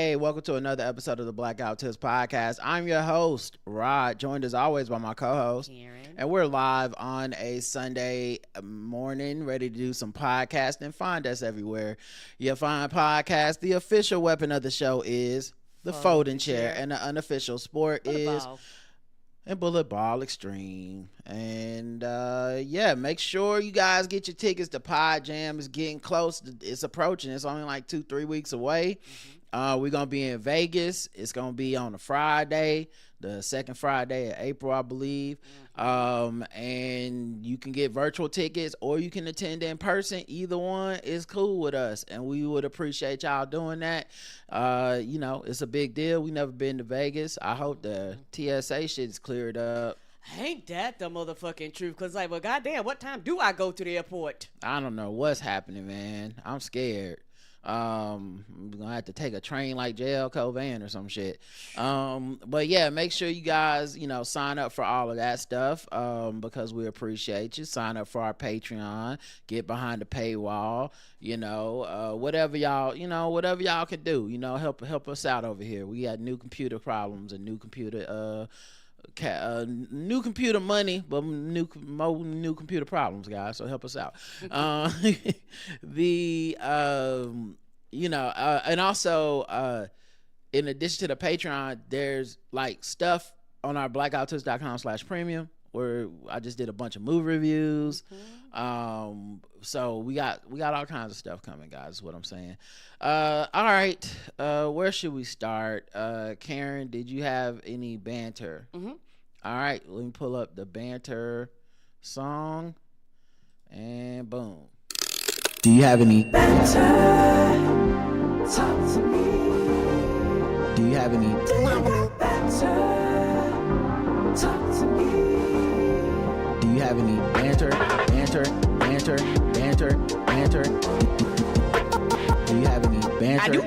Hey, welcome to another episode of the Blackout Tips Podcast. I'm your host, Rod, joined as always by my co-host, Karen. And we're live on a Sunday morning, ready to do some podcasting. Find us everywhere you find podcasts. The official weapon of the show is the folding chair, and the unofficial sport is bullet ball extreme. And make sure you guys get your tickets. The Pod Jam is getting close. It's approaching. It's only like 2-3 weeks away. We're gonna be in Vegas. It's gonna be on a Friday, the second Friday of April, I believe. And you can get virtual tickets or you can attend in person. Either one is cool with us, and we would appreciate y'all doing that. It's a big deal. We never been to Vegas. I hope the TSA shit's cleared up. Ain't that the motherfucking truth? Cause well, goddamn, what time do I go to the airport? I don't know what's happening, man. I'm scared. I'm gonna have to take a train like JL Covan or some shit. But yeah, make sure you guys, sign up for all of that stuff, because we appreciate you. Sign up for our Patreon, get behind the paywall, whatever y'all can do, help us out over here. We got new computer problems and new computer money, but new computer problems, guys. So help us out. And also, in addition to the Patreon, there's like stuff on our blackouttips.com/premium where I just did a bunch of movie reviews. So we got all kinds of stuff coming, guys, is what I'm saying. All right. Where should we start? Karen, did you have any banter? All right, let me pull up the banter song, and boom. Do you have any banter? Talk to me. Do you have any banter? Talk to me. Do you have any banter? Do you have any banter? I do.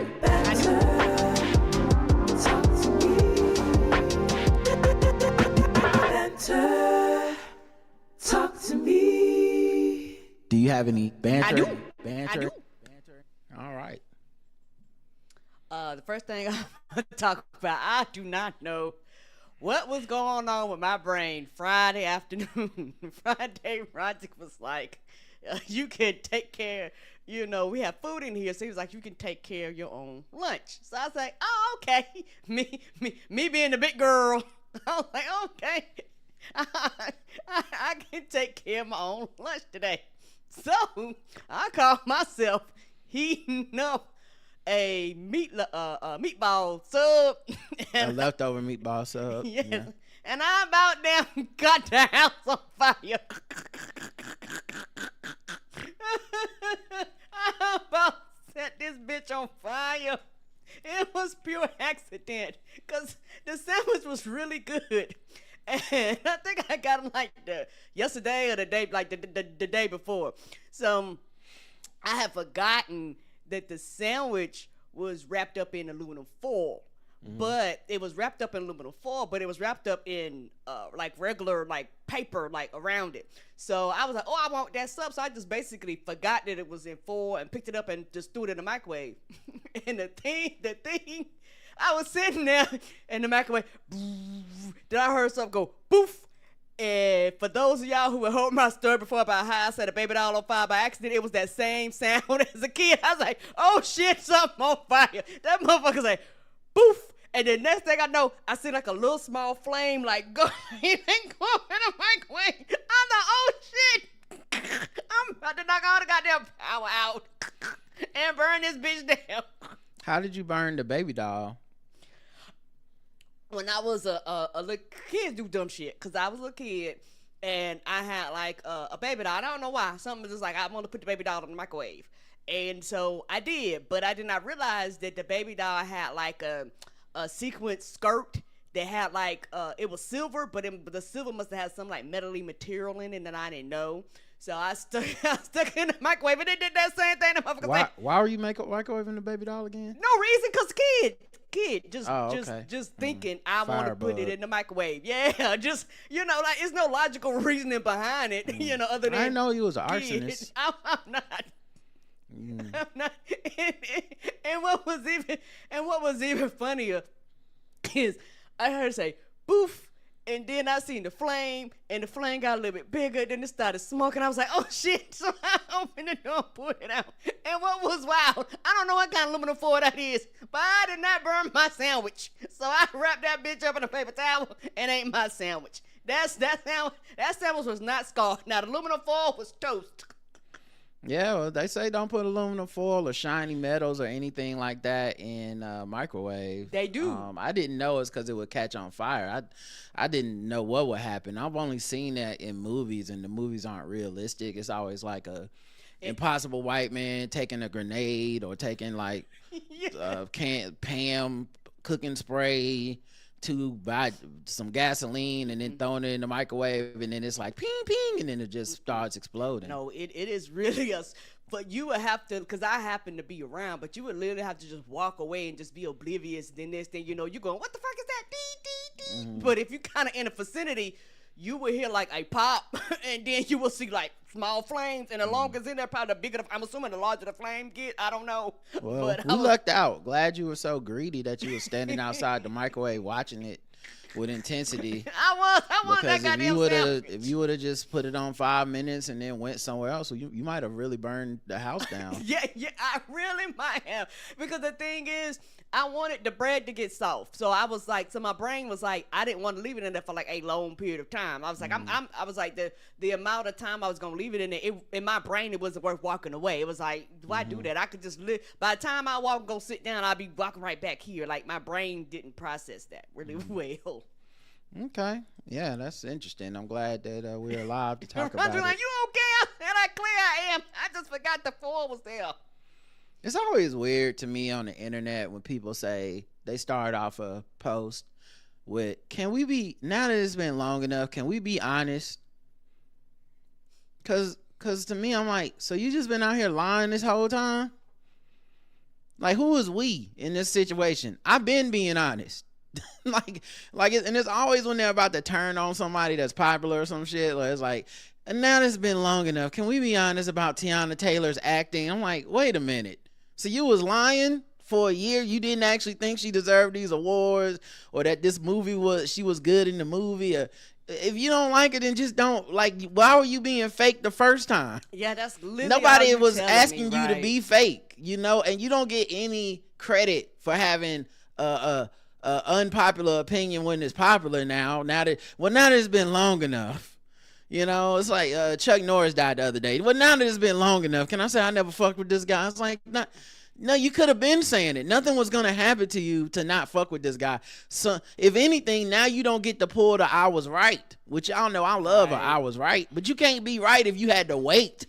Talk to me. Do you have any banter? I do. Banter. All right. The first thing I'm gonna talk about, I do not know what was going on with my brain Friday afternoon. Friday, Roger was like, you can take care, we have food in here. So he was like, you can take care of your own lunch. So I was like, oh, okay. Me being the big girl. I was like, okay. I can take care of my own lunch today. So I called myself heating up a meatball sub. A leftover meatball sub. Yes. Yeah. And I about damn got the house on fire. I about set this bitch on fire. It was pure accident because the sandwich was really good. And I think I got them like yesterday or the day before. So I had forgotten that the sandwich was wrapped up in aluminum foil. But it was wrapped up in aluminum foil, but it was wrapped up in like regular like paper like around it. So I was like, oh, I want that sub. So I just basically forgot that it was in foil and picked it up and just threw it in the microwave. And the thing, I was sitting there in the microwave. Then I heard something go poof. And for those of y'all who have heard my story before about how I set a baby doll on fire by accident, it was that same sound as a kid. I was like, oh shit, something on fire. That motherfucker's like, poof. And the next thing I know, I see like a little small flame like go in the microwave. I'm like, oh shit. I'm about to knock all the goddamn power out and burn this bitch down. How did you burn the baby doll? When I was a little kids do dumb shit, because I was a little kid and I had like a baby doll. I don't know why. Something was just like, I want to put the baby doll in the microwave. And so I did, but I did not realize that the baby doll had like a sequin skirt that had like, it was silver, but the silver must have had some like metally material in it that I didn't know. So I stuck it in the microwave and it did that same thing. The motherfucker why were you microwaving the baby doll again? No reason, cause kid, just thinking I want to put it in the microwave. Yeah, just like it's no logical reasoning behind it. Other than I know you was an arsonist. I'm not. I'm not, and, and what was even funnier is I heard her say boof, and then I seen the flame, and the flame got a little bit bigger. Then it started smoking. I was like, oh shit! So I opened the door, and pulled it out. And what was wild? I don't know what kind of aluminum foil that is, but I did not burn my sandwich. So I wrapped that bitch up in a paper towel and ate my sandwich. That sandwich was not scarred. Now the aluminum foil was toast. Yeah, well, they say don't put aluminum foil or shiny metals or anything like that in microwave. They do. I didn't know it's because it would catch on fire. I didn't know what would happen. I've only seen that in movies, and the movies aren't realistic. It's always like a impossible white man taking a grenade or taking like Pam cooking spray to buy some gasoline and then throwing it in the microwave, and then it's like ping ping, and then it just starts exploding. No, it is really us. But you would have to, because I happen to be around, but you would literally have to just walk away and just be oblivious. Then next thing you know, you're going, what the fuck is that? Dee, dee, dee. But if you kind of in the vicinity, you will hear like a pop, and then you will see like small flames, and the longer it's in there, probably the bigger I'm assuming the larger the flame get. I don't know. Well, but we lucked out. Glad you were so greedy that you were standing outside the microwave watching it with intensity. I was because that goddamn sandwich. if you would have just put it on 5 minutes and then went somewhere else, you might have really burned the house down. yeah, I really might have, because the thing is, I wanted the bread to get soft, so I was like, so my brain was like, I didn't want to leave it in there for like a long period of time. I was like, I was like, the amount of time I was gonna leave it in there, in my brain, it wasn't worth walking away. It was like, do I do that? I could just live. By the time I walk and go sit down, I'll be walking right back here. Like my brain didn't process that really well. Okay, yeah, that's interesting. I'm glad that we're alive to talk about like, it. you okay? And I clear I am. I just forgot the foil was there. It's always weird to me on the internet when people say they start off a post with, can we be, now that it's been long enough, can we be honest? Cause to me, I'm like, so you just been out here lying this whole time? Like, who is we in this situation? I've been being honest. and it's always when they're about to turn on somebody that's popular or some shit, like, it's like, and now that it's been long enough, can we be honest about Tiana Taylor's acting? I'm like, wait a minute. So you was lying for a year? You didn't actually think she deserved these awards, or that this movie she was good in the movie? Or if you don't like it, then just don't. Like, why were you being fake the first time? Yeah, that's literally nobody was asking you to be fake, and you don't get any credit for having a unpopular opinion when it's popular now. Now that it's been long enough. It's like Chuck Norris died the other day. Well, now that it's been long enough, can I say I never fucked with this guy? It's like, no, you could have been saying it. Nothing was going to happen to you to not fuck with this guy. So, if anything, now you don't get to pull the I was right, which y'all know I love I was right. But you can't be right if you had to wait.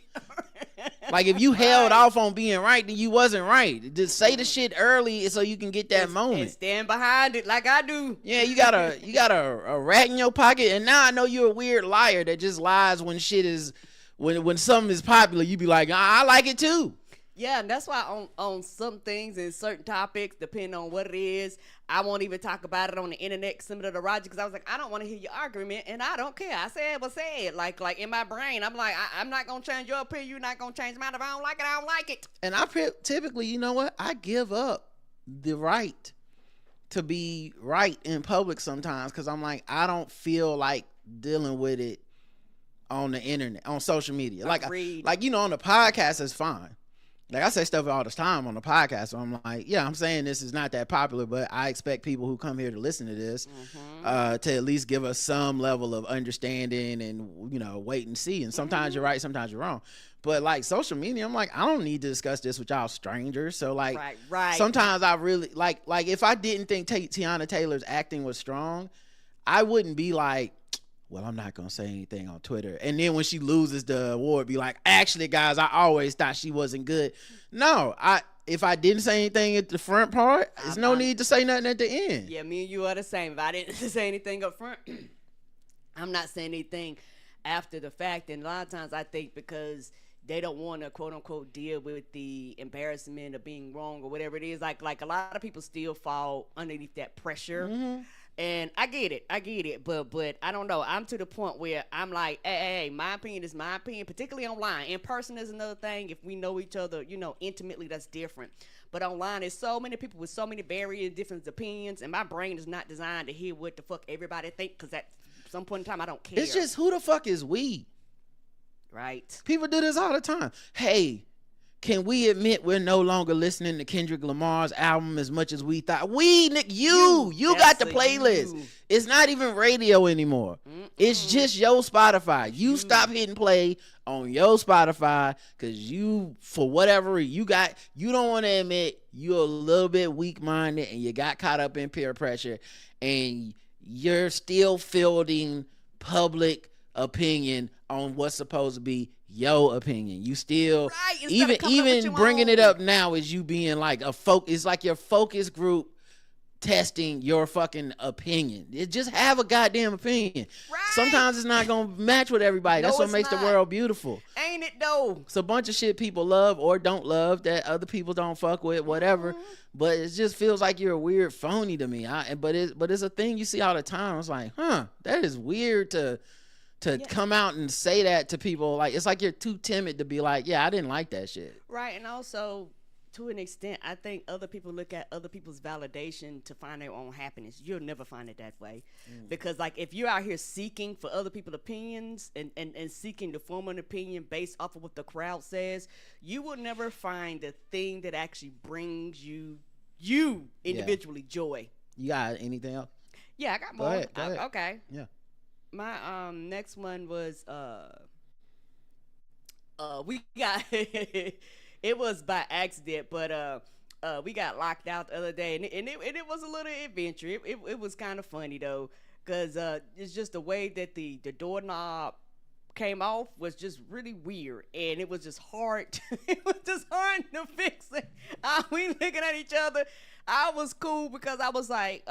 Like, if you held off on being right, then you wasn't right. Just say the shit early so you can get that moment. And stand behind it like I do. Yeah, you got a rat in your pocket, and now I know you're a weird liar that just lies when shit is when something is popular. You be like, I like it too. Yeah, and that's why on some things and certain topics, depending on what it is, I won't even talk about it on the internet similar to Roger, because I was like, I don't want to hear your argument, and I don't care. I said what said. Like in my brain, I'm like, I'm not going to change your opinion. You're not going to change mine. If I don't like it, I don't like it. And I typically, you know what? I give up the right to be right in public sometimes, because I'm like, I don't feel like dealing with it on the internet, on social media. Like on the podcast, it's fine. Like, I say stuff all the time on the podcast, so I'm like, yeah, I'm saying this is not that popular, but I expect people who come here to listen to this to at least give us some level of understanding and, wait and see. And sometimes you're right, sometimes you're wrong. But, like, social media, I'm like, I don't need to discuss this with y'all strangers. So, like, right. Sometimes I really, like if I didn't think Tiana Taylor's acting was strong, I wouldn't be like, well, I'm not going to say anything on Twitter. And then when she loses the award, be like, actually, guys, I always thought she wasn't good. No, if I didn't say anything at the front part, there's no need to say nothing at the end. Yeah, me and you are the same. If I didn't say anything up front, I'm not saying anything after the fact. And a lot of times I think because they don't want to, quote unquote, deal with the embarrassment of being wrong or whatever it is. Like a lot of people still fall underneath that pressure. And I get it, but I don't know. I'm to the point where I'm like, hey, my opinion is my opinion, particularly online. In person is another thing. If we know each other, intimately, that's different. But online, there's so many people with so many various different opinions, and my brain is not designed to hear what the fuck everybody think, because at some point in time, I don't care. It's just, who the fuck is we? Right. People do this all the time. Hey, can we admit we're no longer listening to Kendrick Lamar's album as much as we thought? You got the playlist. You. It's not even radio anymore. It's just your Spotify. You stop hitting play on your Spotify because you, for whatever you don't want to admit you're a little bit weak-minded and you got caught up in peer pressure and you're still fielding public opinion on what's supposed to be your opinion. You still even bringing it up now is you being like it's like your focus group testing your fucking opinion. Just have a goddamn opinion. Right. Sometimes it's not gonna match with everybody. That's what makes the world beautiful. Ain't it though? It's a bunch of shit people love or don't love that other people don't fuck with, whatever. But it just feels like you're a weird phony to me. But it's a thing you see all the time. It's like, that is weird to come out and say that to people. Like, it's like you're too timid to be like, yeah, I didn't like that shit. Right. And also, to an extent, I think other people look at other people's validation to find their own happiness. You'll never find it that way. Because, like, if you're out here seeking for other people's opinions and seeking to form an opinion based off of what the crowd says, you will never find the thing that actually brings you individually joy. You got anything else? Yeah, I got more. Go ahead. Okay. Yeah. My next one was we got it was by accident, but we got locked out the other day, and it was a little adventure. It was kind of funny though, cause it's just the way that the doorknob came off was just really weird, and it was just hard. It was just hard to fix it. We looking at each other. I was cool because I was like,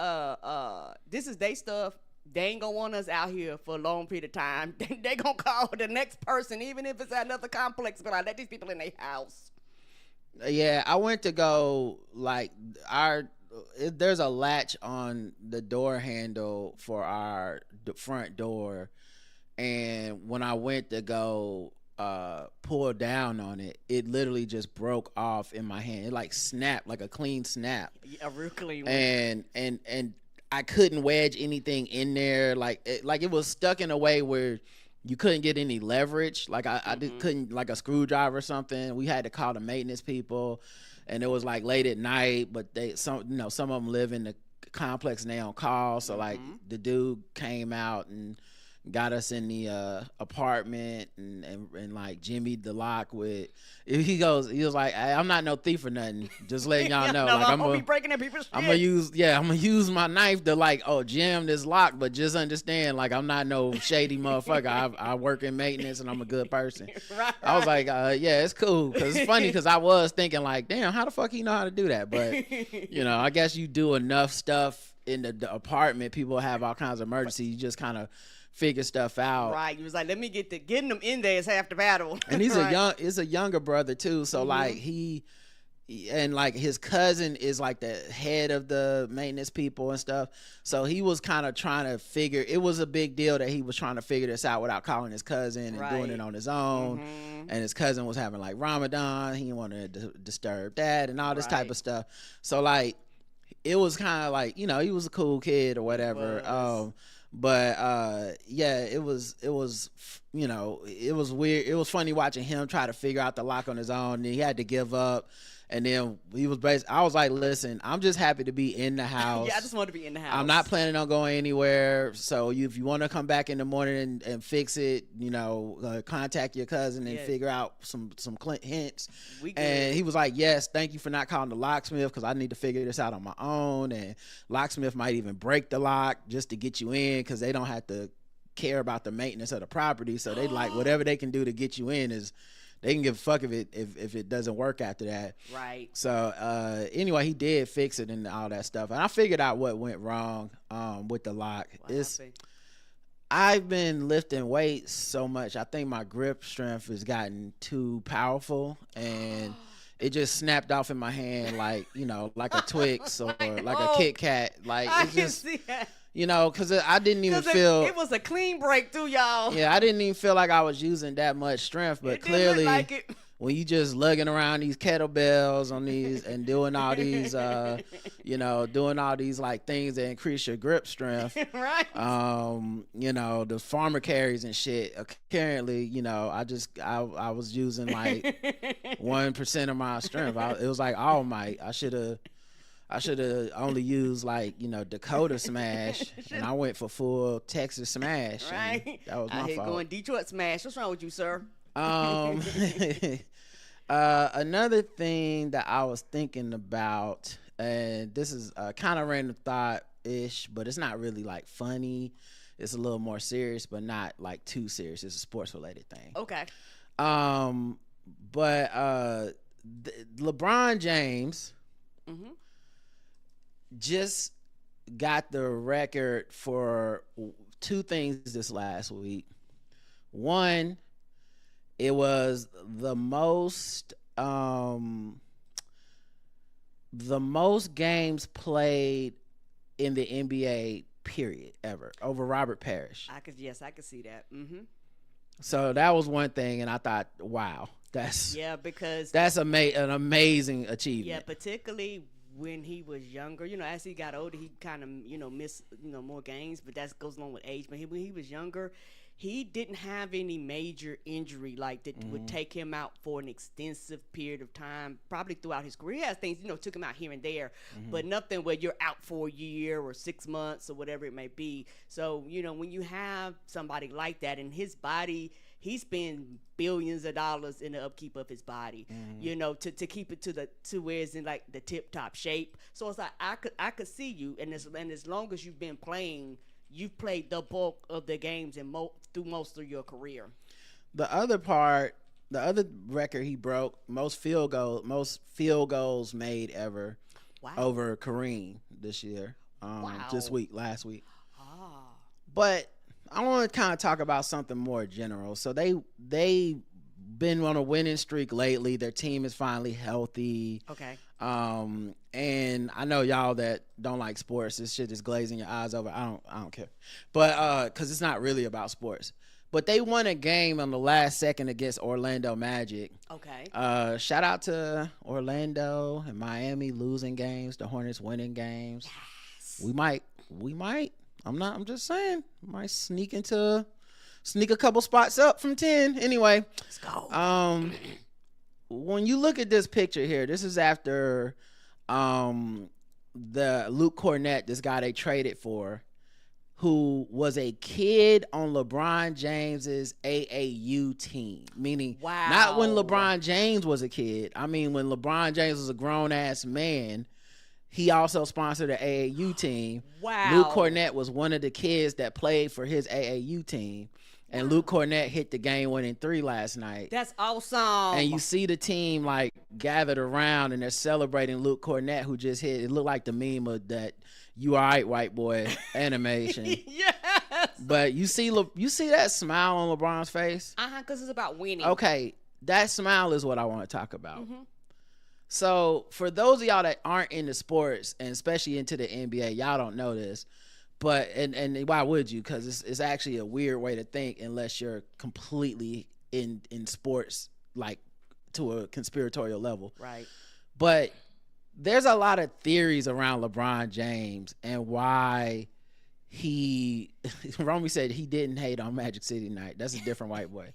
this is they stuff. They ain't gonna want us out here for a long period of time. They gonna call the next person, even if it's at another complex, but I let these people in their house. Yeah, I went to go, like, there's a latch on the door handle for our front door, and when I went to go pull down on it, it literally just broke off in my hand. It like snapped, like a clean snap. A real clean one. And I couldn't wedge anything in there. Like it was stuck in a way where you couldn't get any leverage. Like I couldn't, like a screwdriver or something. We had to call the maintenance people, and it was like late at night. But some of them live in the complex and they on call. So like the dude came out and got us in the apartment and like jimmied the lock with. He was like, I'm not no thief or nothing. Just letting y'all know. Like, I'm gonna be breaking in people's shit. I'm gonna use my knife to jam this lock, but just understand, like, I'm not no shady motherfucker. I work in maintenance and I'm a good person. Right. I was like, yeah, it's cool, because it's funny, because I was thinking like, damn, how the fuck he know how to do that? But I guess you do enough stuff in the apartment, people have all kinds of emergencies. You just kind of figure stuff out. Right. He was like, let me getting them in there is half the battle. And he's a younger brother too. So like and like his cousin is like the head of the maintenance people and stuff. So he was kind of trying to figure, it was a big deal that he was trying to figure this out without calling his cousin and doing it on his own. And his cousin was having like Ramadan. He wanted to disturb that and all this type of stuff. So like, it was kind of like, he was a cool kid or whatever. But yeah, it was it was weird. It was funny watching him try to figure out the lock on his own, and he had to give up. And then I was like, listen, I'm just happy to be in the house. Yeah, I just want to be in the house. I'm not planning on going anywhere. So if you want to come back in the morning and fix it, contact your cousin and figure out some hints. And he was like, yes, thank you for not calling the locksmith, because I need to figure this out on my own. And locksmith might even break the lock just to get you in, because they don't have to care about the maintenance of the property. So they like whatever they can do to get you in is. They can give a fuck if it doesn't work after that. Right. So anyway, he did fix it and all that stuff. And I figured out what went wrong with the lock. I've been lifting weights so much. I think my grip strength has gotten too powerful, and it just snapped off in my hand like a Twix or like a Kit Kat. Like, I can see that. You know, because I didn't even 'Cause feel. it was a clean break too, y'all. Yeah, I didn't even feel like I was using that much strength, but It didn't look clearly, like it. when you just lugging around these kettlebells on these and doing all these, you know, doing all these like things that increase your grip strength, Right. you know, the farmer carries and shit. Apparently, you know, I was using like 1% of my strength. It was like all might. I should have only used like, you know, Dakota Smash, and I went for full Texas Smash. Right. That was I my hate fault. going Detroit Smash. What's wrong with you, sir? Another thing that I was thinking about, and this is kind of random thought ish, but it's not really like funny. It's a little more serious, but not like too serious. It's a sports related thing. Okay. But LeBron James just got the record for two things this last week. One, it was the most games played in the NBA period ever over Robert Parrish. I could see that. So that was one thing, and I thought, wow, that's because an amazing achievement. Yeah, particularly when he was younger. You know, as he got older, he kind of missed more games, but that goes along with age. But when he was younger, he didn't have any major injury like that would take him out for an extensive period of time, probably throughout his career. He has things, took him out here and there, but nothing where you're out for a year or 6 months or whatever it may be. So, when you have somebody like that in his body, he spends billions of dollars in the upkeep of his body, to keep it to where it's in like the tip top shape. So it's like I could see you, and as long as you've been playing, you've played the bulk of the games and through most of your career. The other record he broke, most field goals made ever, over Kareem this year. Last week. But I want to kind of talk about something more general. So they been on a winning streak lately. Their team is finally healthy. Okay. And I know y'all that don't like sports, this shit is glazing your eyes over. I don't care. But cuz it's not really about sports. But they won a game on the last second against Orlando Magic. Okay. Shout out to Orlando and Miami losing games, the Hornets winning games. Yes. We might. I'm just saying. Might sneak a couple spots up from 10. Anyway, let's go. When you look at this picture here, this is after the Luke Cornett, this guy they traded for, who was a kid on LeBron James's AAU team. Meaning, not when LeBron James was a kid. I mean, when LeBron James was a grown-ass man, he also sponsored the AAU team. Wow. Luke Cornett was one of the kids that played for his AAU team. And Luke Cornett hit the game-winning 3 last night. That's awesome. And you see the team like gathered around and they're celebrating Luke Cornett, who just hit. It looked like the meme of that "You Alright, White Boy" animation. Yes. But you see that smile on LeBron's face. Because it's about winning. Okay, that smile is what I want to talk about. So for those of y'all that aren't into sports and especially into the NBA, y'all don't know this. But and why would you? Because it's actually a weird way to think unless you're completely in sports, like to a conspiratorial level. Right. But there's a lot of theories around LeBron James and why Romy said he didn't hate on Magic City Night. That's a different white boy.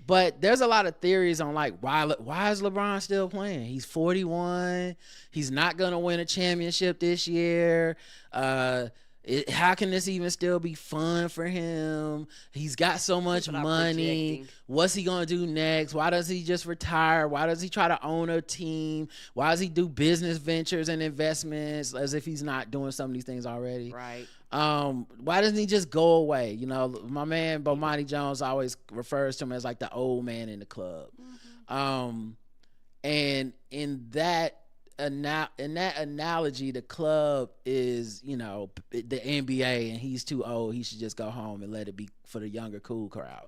But there's a lot of theories on like why is LeBron still playing? He's 41. He's not gonna win a championship this year. How can this even still be fun for him? He's got so much money. What's he gonna do next? Why does he just retire? Why does he try to own a team? Why does he do business ventures and investments as if he's not doing some of these things already? Right. Why doesn't he just go away? My man Bomani Jones always refers to him as like the old man in the club. And in that analogy, the club is, the NBA, and he's too old. He should just go home and let it be for the younger, cool crowd.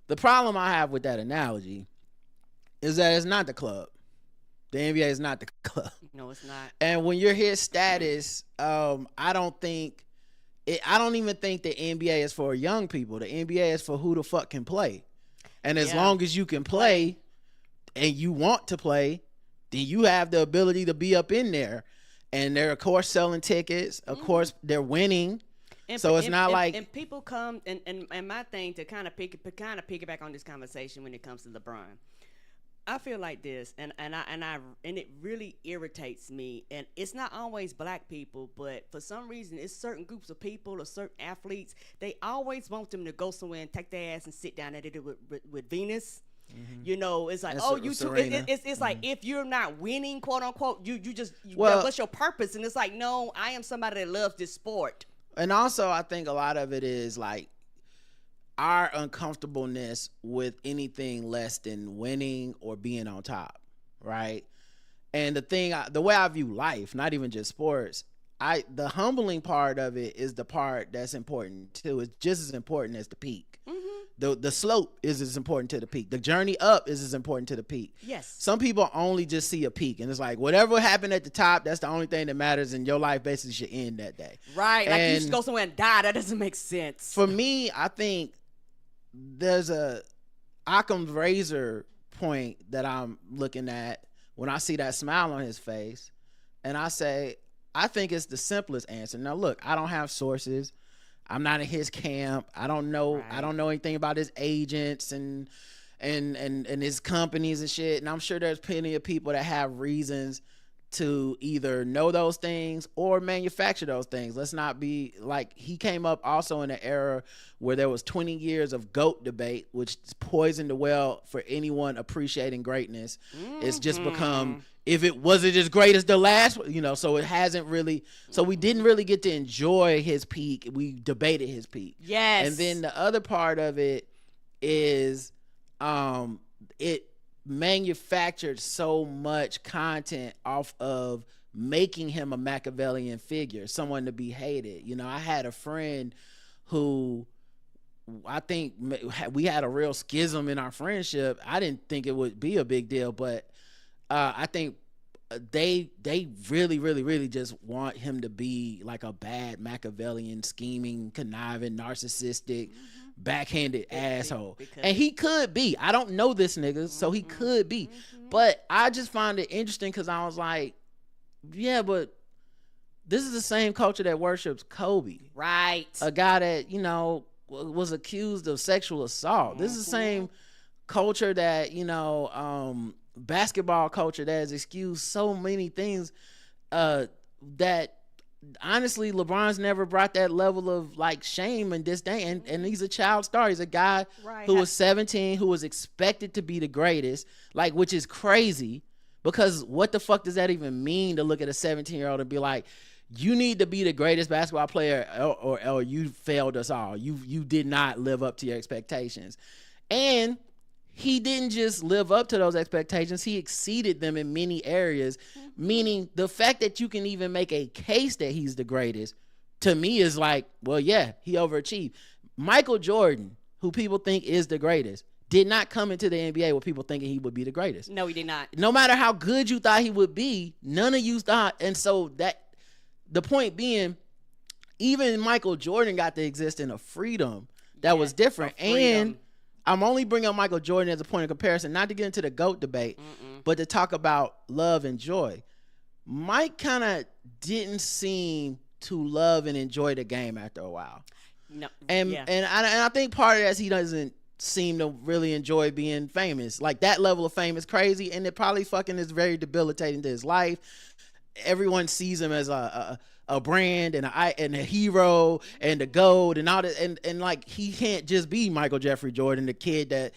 The problem I have with that analogy is that it's not the club. The NBA is not the club. No, it's not. And when you're his status, I don't even think the NBA is for young people. The NBA is for who the fuck can play. And as long as you can play and you want to play, then you have the ability to be up in there. And they're, of course, selling tickets. Of course, they're winning. So it's not like... And people come... And my thing to kind of piggyback on this conversation when it comes to LeBron. I feel like this, and it really irritates me. And it's not always black people, but for some reason, it's certain groups of people or certain athletes. They always want them to go somewhere and take their ass and sit down and do it with Venus. Mm-hmm. You know, it's like, you too. It's like, if you're not winning, quote unquote, what's your purpose? And it's like, no, I am somebody that loves this sport. And also, I think a lot of it is like our uncomfortableness with anything less than winning or being on top, right? And the way I view life, not even just sports, the humbling part of it is the part that's important too. It's just as important as the peak. Mm-hmm. The slope is as important to the peak. The journey up is as important to the peak. Yes. Some people only just see a peak, and it's like whatever happened at the top, that's the only thing that matters, and your life basically should end that day. Right. Like you should go somewhere and die. That doesn't make sense. For me, I think there's a Occam's razor point that I'm looking at when I see that smile on his face, and I say, I think it's the simplest answer. Now, look, I don't have sources. I'm not in his camp. I don't know. Right. I don't know anything about his agents and his companies and shit. And I'm sure there's plenty of people that have reasons to either know those things or manufacture those things. Let's not be like, he came up also in an era where there was 20 years of GOAT debate, which poisoned the well for anyone appreciating greatness. Mm-hmm. It's just become, if it wasn't as great as the last, so it hasn't really, so we didn't really get to enjoy his peak. We debated his peak. Yes. And then the other part of it is, it manufactured so much content off of making him a Machiavellian figure, someone to be hated. I had a friend who, I think we had a real schism in our friendship. I didn't think it would be a big deal, but I think they really, really, really just want him to be like a bad Machiavellian, scheming, conniving, narcissistic, backhanded asshole. And he could be. I don't know this nigga, so he could be. But I just find it interesting because I was like, yeah, but this is the same culture that worships Kobe. Right. A guy that, was accused of sexual assault. This is the same culture that, basketball culture that has excused so many things that honestly LeBron's never brought that level of like shame and disdain, and he's a child star. He's a guy who was 17, who was expected to be the greatest, like, which is crazy because what the fuck does that even mean to look at a 17-year-old and be like, you need to be the greatest basketball player or you failed us all. You did not live up to your expectations. And he didn't just live up to those expectations. He exceeded them in many areas, meaning the fact that you can even make a case that he's the greatest, to me is like, well, yeah, he overachieved. Michael Jordan, who people think is the greatest, did not come into the NBA with people thinking he would be the greatest. No, he did not. No matter how good you thought he would be, none of you thought. And so the point being, even Michael Jordan got to exist in a freedom that was different. And I'm only bringing up Michael Jordan as a point of comparison, not to get into the GOAT debate, but to talk about love and joy. Mike kind of didn't seem to love and enjoy the game after a while. No, and I think part of that is he doesn't seem to really enjoy being famous. Like, that level of fame is crazy, and it probably fucking is very debilitating to his life. Everyone sees him as a brand and a hero and a GOAT and all that, and like, he can't just be Michael Jeffrey Jordan, the kid that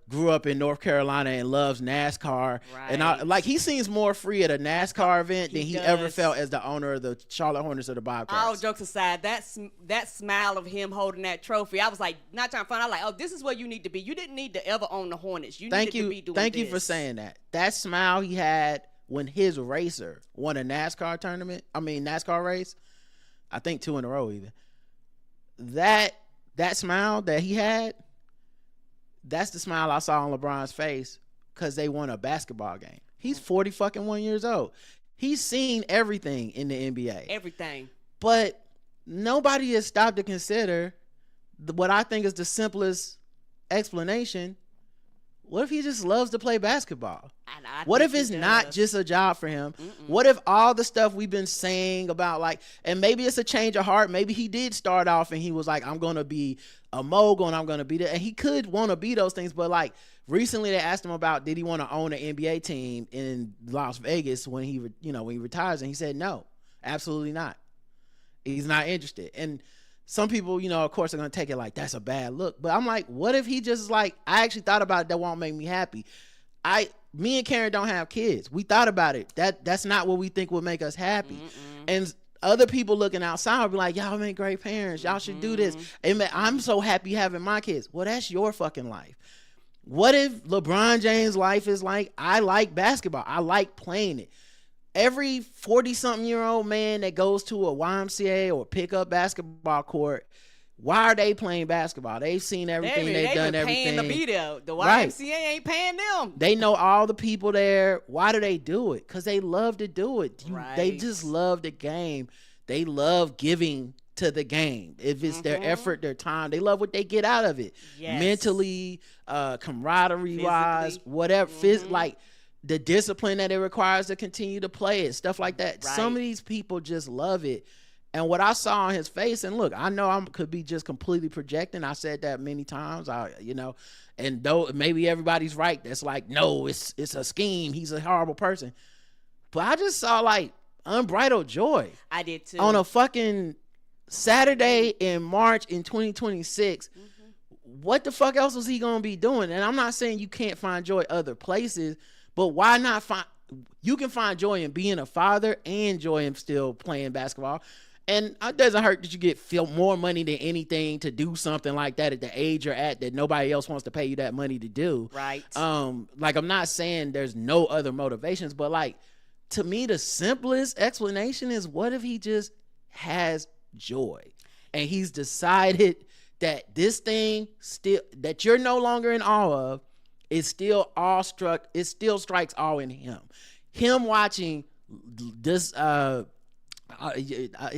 grew up in North Carolina and loves NASCAR. Right. And like, he seems more free at a NASCAR event than he ever felt as the owner of the Charlotte Hornets or the Bobcats. All jokes aside, that smile of him holding that trophy, I was like, not trying to find out, like, oh, this is where you need to be. You didn't need to ever own the Hornets. You needed to be doing Thank you for saying that. That smile he had when his racer won a NASCAR race, I think 2 in a row even. That smile that he had, that's the smile I saw on LeBron's face because they won a basketball game. He's 40 fucking 1 years old. He's seen everything in the NBA. Everything. But nobody has stopped to consider what I think is the simplest explanation. What if he just loves to play basketball? What if it's not just a job for him? What if all the stuff we've been saying about, like, and maybe it's a change of heart. Maybe he did start off and he was like, I'm going to be a mogul and I'm going to be that. And he could want to be those things. But like recently they asked him about, did he want to own an NBA team in Las Vegas when he retires? And he said, no, absolutely not. He's not interested. And some people, of course, are going to take it like that's a bad look. But I'm like, what if he just like, I actually thought about it, that won't make me happy. Me and Karen don't have kids. We thought about it. That's not what we think would make us happy. And other people looking outside will be like, y'all make great parents. Y'all should do this. And I'm so happy having my kids. Well, that's your fucking life. What if LeBron James' life is like, I like basketball. I like playing it. Every 40-something-year-old man that goes to a YMCA or pickup basketball court, why are they playing basketball? They've seen everything. They've done everything. Paying to be there. The YMCA ain't paying them. They know all the people there. Why do they do it? Because they love to do it. They just love the game. They love giving to the game. If it's their effort, their time, they love what they get out of it. Yes. Mentally, camaraderie-wise, whatever. Like, the discipline that it requires to continue to play it, stuff like that. Right. Some of these people just love it. And what I saw on his face, and look, I know I could be just completely projecting. I said that many times, and though maybe everybody's right. That's like, no, it's a scheme. He's a horrible person. But I just saw like unbridled joy. I did too. On a fucking Saturday in March in 2026. What the fuck else was he going to be doing? And I'm not saying you can't find joy other places, but why not you can find joy in being a father and joy in still playing basketball. And it doesn't hurt that you get more money than anything to do something like that at the age you're at that nobody else wants to pay you that money to do. Right. Like, I'm not saying there's no other motivations, but like, to me, the simplest explanation is, what if he just has joy and he's decided that this thing that you're no longer in awe of, it still strikes awe in him. Him watching this, it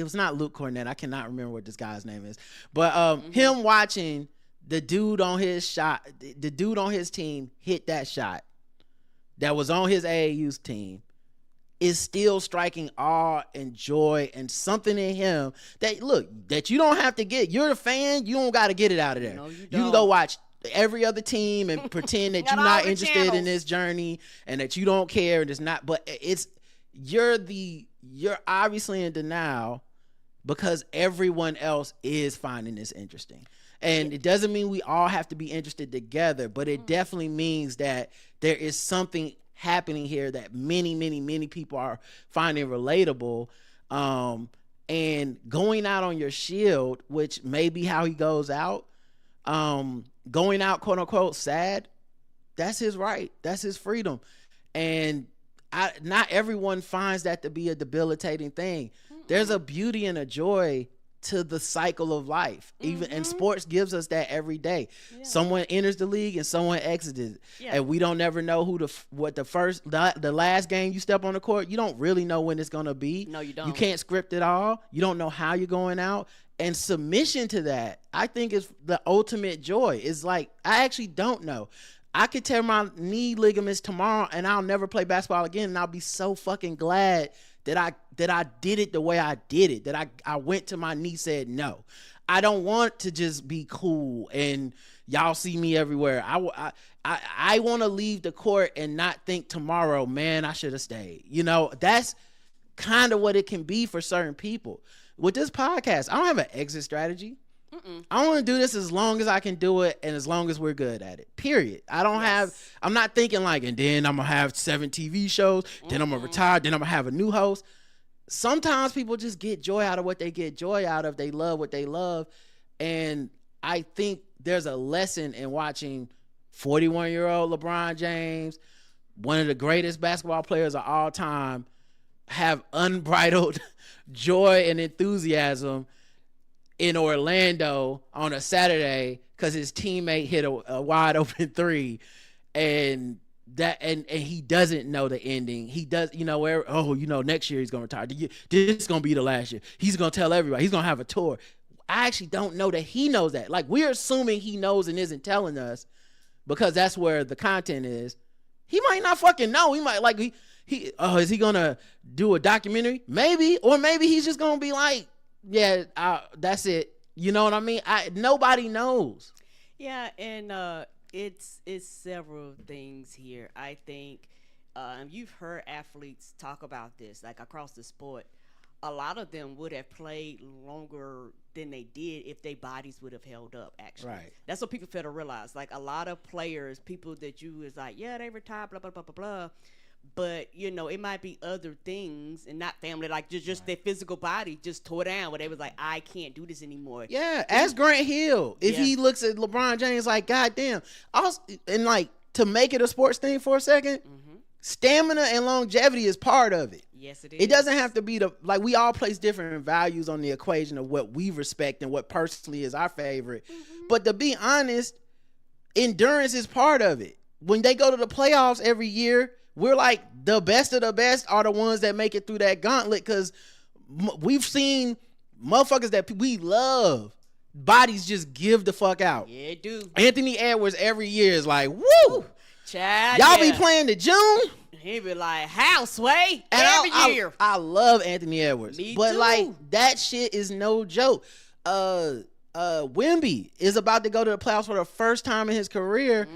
was not Luke Cornett. I cannot remember what this guy's name is, but him watching the dude on his team hit that shot that was on his AAU's team is still striking awe and joy and something in him that you don't have to get. You're a fan. You don't got to get it out of there. No, you can go watch every other team and pretend that you're not interested in this journey and that you don't care and it's not, but you're obviously in denial because everyone else is finding this interesting. And it doesn't mean we all have to be interested together, but it definitely means that there is something happening here that many, many, many people are finding relatable. And going out on your shield, which may be how he goes out, going out, quote unquote, sad, that's his right. That's his freedom. And not everyone finds that to be a debilitating thing. There's a beauty and a joy to the cycle of life. And sports gives us that every day. Someone enters the league and someone exits it. And we don't never know the last game you step on the court, you don't really know when it's going to be. No, you don't. You can't script it all. You don't know how you're going out. And submission to that, I think, is the ultimate joy. It's like, I actually don't know. I could tear my knee ligaments tomorrow and I'll never play basketball again. And I'll be so fucking glad that I did it the way I did it, that I went to my knee, said no. I don't want to just be cool and y'all see me everywhere. I want to leave the court and not think tomorrow, man, I should have stayed. That's kind of what it can be for certain people. With this podcast, I don't have an exit strategy. I want to do this as long as I can do it and as long as we're good at it, period. I'm not thinking like, and then I'm going to have 7 TV shows, then I'm going to retire, then I'm going to have a new host. Sometimes people just get joy out of what they get joy out of. They love what they love. And I think there's a lesson in watching 41-year-old LeBron James, one of the greatest basketball players of all time, have unbridled joy and enthusiasm in Orlando on a Saturday because his teammate hit a wide open 3, and that and he doesn't know the ending. He does, where next year he's gonna retire. This is gonna be the last year. He's gonna tell everybody he's gonna have a tour. I actually don't know that he knows that. Like, we're assuming he knows and isn't telling us because that's where the content is. He might not fucking know. He might is he gonna do a documentary? Maybe, or maybe he's just gonna be like, yeah, that's it. You know what I mean? Nobody knows. Yeah, and it's several things here. I think you've heard athletes talk about this, like across the sport. A lot of them would have played longer than they did if their bodies would have held up, actually. Right. That's what people fail to realize. Like, a lot of players, people that you is like, yeah, they retired, blah, blah, blah, blah, blah. But, it might be other things and not family, like just their physical body just tore down where they was like, I can't do this anymore. Yeah, ask Grant Hill. If he looks at LeBron James like, God damn. Also, and like, to make it a sports thing for a second, stamina and longevity is part of it. Yes, it is. It doesn't have to be we all place different values on the equation of what we respect and what personally is our favorite. But to be honest, endurance is part of it. When they go to the playoffs every year, we're like, the best of the best are the ones that make it through that gauntlet, because we've seen motherfuckers that we love, bodies just give the fuck out. Yeah, it do. Anthony Edwards every year is like, woo! Child, y'all be playing to June? He be like, how, Sway? Every year. I love Anthony Edwards. Me but too. Like, that shit is no joke. Wemby is about to go to the playoffs for the first time in his career.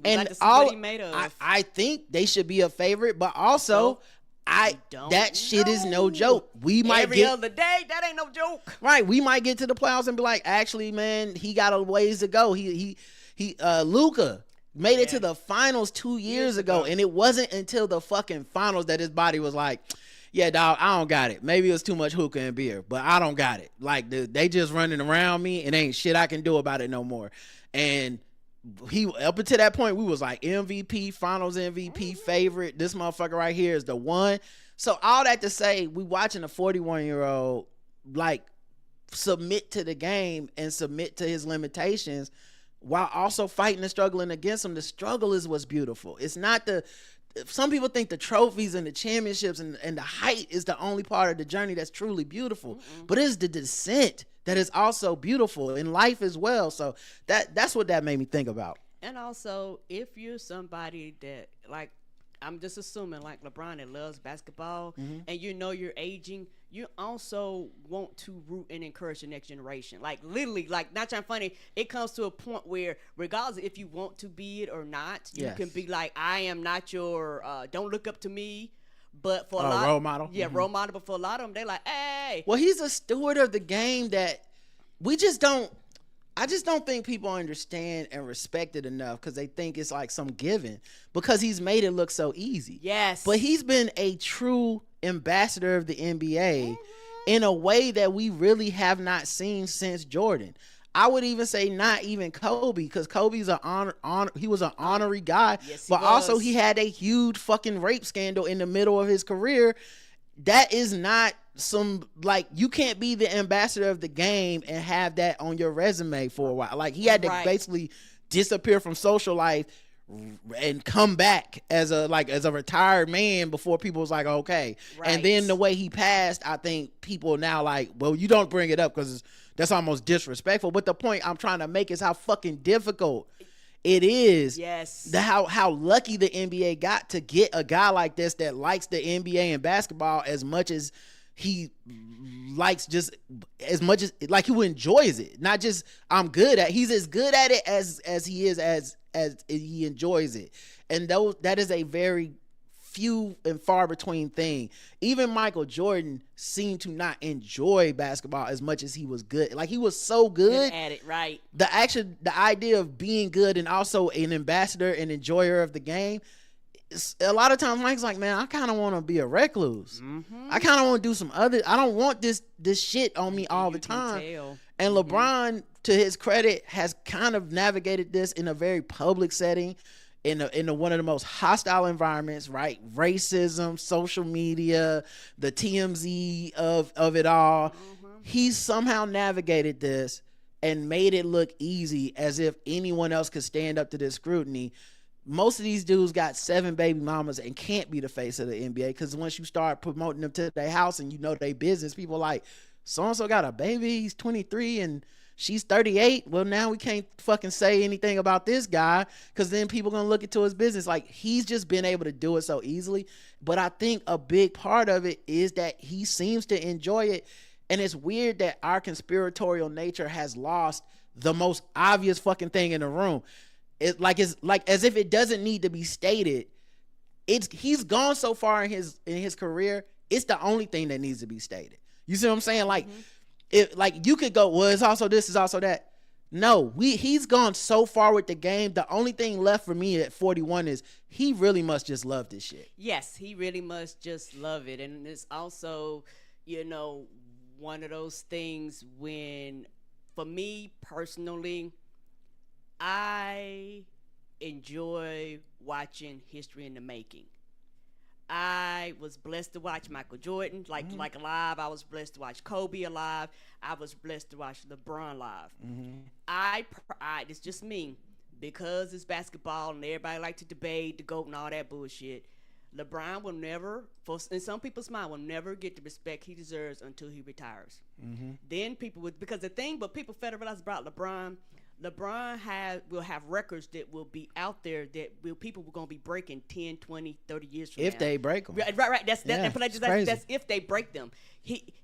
And like to see what he made of. I think they should be a favorite, but also that shit is no joke. We might every other day, that ain't no joke. Right. We might get to the playoffs and be like, actually, man, he got a ways to go. Luka made it to the finals 2 years ago, and it wasn't until the fucking finals that his body was like, yeah, dog, I don't got it. Maybe it was too much hookah and beer, but I don't got it. Like, they just running around me, and ain't shit I can do about it no more. And he, up until that point, we was like MVP, finals MVP, favorite. This motherfucker right here is the one. So all that to say, we watching a 41-year-old like submit to the game and submit to his limitations while also fighting and struggling against him. The struggle is what's beautiful. It's not some people think the trophies and the championships and the height is the only part of the journey that's truly beautiful. But it's the descent that is also beautiful in life as well. So that's what that made me think about. And also, if you're somebody that, like, I'm just assuming, like LeBron, that loves basketball, and you're aging, you also want to root and encourage the next generation. Like, literally, like, not trying funny, it comes to a point where, regardless if you want to be it or not, you can be like, I am not your, don't look up to me. But for a lot, role model. Yeah, role model. But for a lot of them, they're like, hey. Well, he's a steward of the game that we just don't. I just don't think people understand and respect it enough because they think it's like some given because he's made it look so easy. Yes. But he's been a true ambassador of the NBA in a way that we really have not seen since Jordan. I would even say not even Kobe, because Kobe's he was an honorary guy, yes, but also he had a huge fucking rape scandal in the middle of his career. That is not some, like, you can't be the ambassador of the game and have that on your resume for a while. Like, he had to basically disappear from social life and come back as a retired man before people was like, okay. And then the way he passed, I think people now like, well, you don't bring it up because that's almost disrespectful. But the point I'm trying to make is how fucking difficult it is. Yes. How lucky the NBA got to get a guy like this that likes the NBA and basketball as much as he likes, just as much as like he enjoys it. Not just I'm good at. He's as good at it as he is as he enjoys it. And that is a very few and far between thing. Even Michael Jordan seemed to not enjoy basketball as much as he was good. Like, he was so good at it, right? The idea of being good and also an ambassador and enjoyer of the game, a lot of times Mike's like, man, I kind of want to be a recluse. I kind of want to do some other. I don't want this shit on me all the time. And LeBron, to his credit, has kind of navigated this in a very public setting, in one of the most hostile environments, right? Racism, social media, the TMZ of it all. He's somehow navigated this and made it look easy, as if anyone else could stand up to this scrutiny. most of these dudes got 7 baby mamas and can't be the face of the NBA because once you start promoting them to their house and you know their business, people like, so-and-so got a baby, he's 23 and she's 38. Well, now we can't fucking say anything about this guy because then people gonna look into his business. Like, he's just been able to do it so easily. But I think a big part of it is that he seems to enjoy it. And it's weird that our conspiratorial nature has lost the most obvious fucking thing in the room. It's like as if it doesn't need to be stated. He's gone so far in his career. It's the only thing that needs to be stated. You see what I'm saying? Like, you could go, well, it's also this, it's also that. No, he's gone so far with the game. The only thing left for me at 41 is he really must just love this shit. Yes, he really must just love it. And it's also, one of those things when, for me personally, I enjoy watching history in the making. I was blessed to watch Michael Jordan, like live. I was blessed to watch Kobe alive. I was blessed to watch LeBron live. It's just me, because it's basketball and everybody like to debate the GOAT and all that bullshit. LeBron will never, in some people's mind, will never get the respect he deserves until he retires. Then people would, because the thing, but people federalize about LeBron will have records that will be out there that people were going to be breaking 10, 20, 30 years from now. If they break them. Right. That's crazy. if they break them.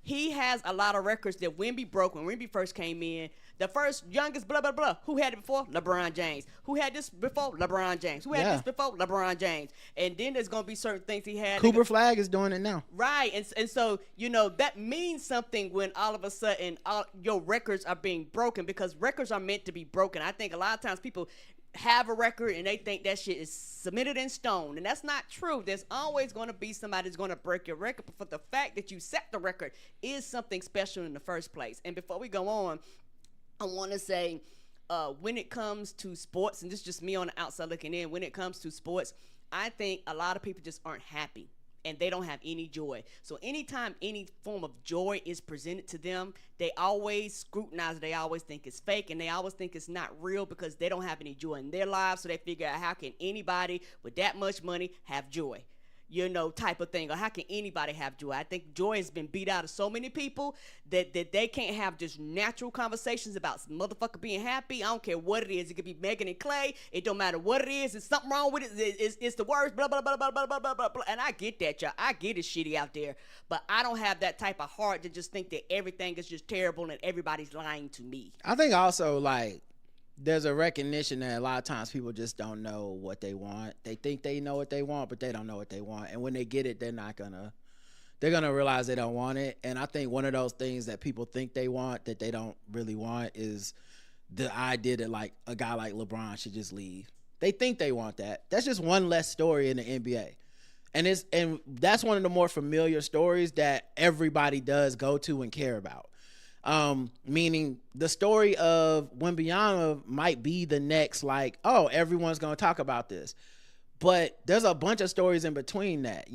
He has a lot of records that Wemby broke when Wemby first came in. The first youngest blah, blah, blah. Who had it before? LeBron James. Who had this before? LeBron James. Who had this before? LeBron James. And then there's going to be certain things he had. Cooper Flag is doing it now. Right. And so, that means something when all of a sudden your records are being broken, because records are meant to be broken. I think a lot of times people have a record and they think that shit is cemented in stone, and that's not true. There's always going to be somebody that's going to break your record, but for the fact that you set the record is something special in the first place. And before we go on, I want to say, when it comes to sports, and this is just me on the outside looking in, when it comes to sports, I think a lot of people just aren't happy and they don't have any joy. So anytime any form of joy is presented to them, they always scrutinize it. They always think it's fake, and they always think it's not real because they don't have any joy in their lives. So they figure out, how can anybody with that much money have joy? Type of thing. Or how can anybody have joy? I think joy has been beat out of so many people that they can't have just natural conversations about motherfucker being happy. I don't care what it is. It could be Megan and Clay. It don't matter what it is. There's something wrong with it. It's the worst. Blah, blah, blah, blah, blah, blah, blah, blah, blah. And I get that, y'all. I get it's shitty out there. But I don't have that type of heart to just think that everything is just terrible and everybody's lying to me. I think also, there's a recognition that a lot of times people just don't know what they want. They think they know what they want, but they don't know what they want. And when they get it, they're gonna realize they don't want it. And I think one of those things that people think they want that they don't really want is the idea that a guy like LeBron should just leave. They think they want that. That's just one less story in the NBA. And that's one of the more familiar stories that everybody does go to and care about. Meaning the story of Wembanyama might be the next, everyone's going to talk about this. But there's a bunch of stories in between that.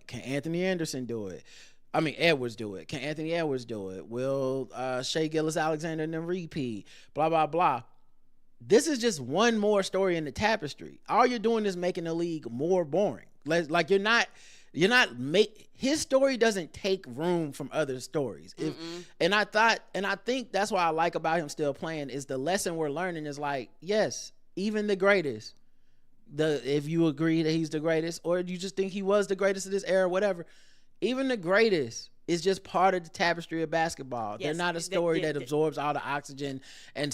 Can Anthony Anderson do it? I mean, Edwards do it. Can Anthony Edwards do it? Will Shai Gilgeous-Alexander and then repeat? Blah, blah, blah. This is just one more story in the tapestry. All you're doing is making the league more boring. His story doesn't take room from other stories. And I think that's what I like about him still playing is the lesson we're learning is yes, even the greatest, if you agree that he's the greatest, or you just think he was the greatest of this era, whatever, even the greatest is just part of the tapestry of basketball. Yes, they're not a story that absorbs all the oxygen and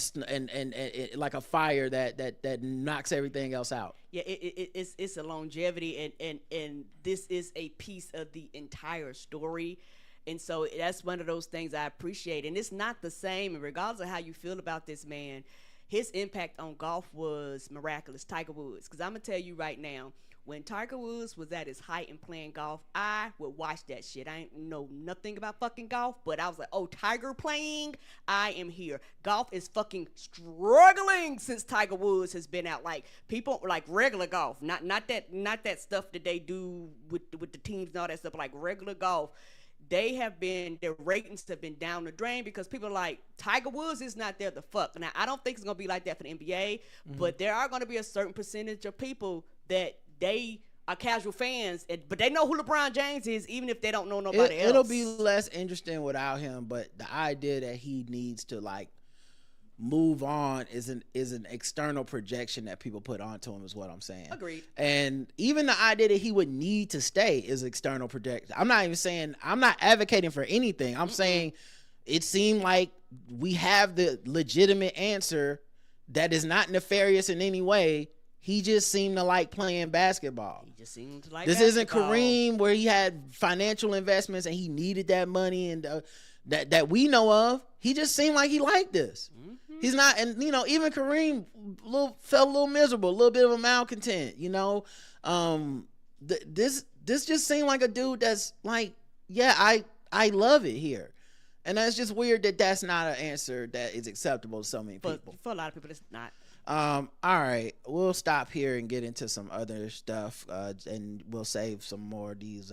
like a fire that knocks everything else out. Yeah, it's a longevity, and this is a piece of the entire story. And so that's one of those things I appreciate. And it's not the same, and regardless of how you feel about this man, his impact on golf was miraculous. Tiger Woods, because I'm gonna tell you right now, when Tiger Woods was at his height and playing golf, I would watch that shit. I ain't know nothing about fucking golf, but I was like, oh, Tiger playing? I am here. Golf is fucking struggling since Tiger Woods has been out. People regular golf, not that stuff that they do with the teams and all that stuff, but regular golf. their ratings have been down the drain because people are like, Tiger Woods is not there to fuck. Now, I don't think it's going to be like that for the NBA, but there are going to be a certain percentage of people that they are casual fans, but they know who LeBron James is, even if they don't know nobody else. It'll be less interesting without him, but the idea that he needs to like move on is an external projection that people put onto him is what I'm saying. Agreed. And even the idea that he would need to stay is external projection. I'm not advocating for anything. I'm saying it seemed like we have the legitimate answer that is not nefarious in any way. He just seemed to like playing basketball. He just seemed to like this basketball. Isn't Kareem where he had financial investments and he needed that money and that we know of. He just seemed like he liked this. He's not, and even Kareem felt a little miserable, a little bit of a malcontent. This just seemed like a dude that's like, yeah, I love it here, and that's just weird that that's not an answer that is acceptable to so many people. But for a lot of people, it's not. All right, we'll stop here and get into some other stuff, and we'll save some more of these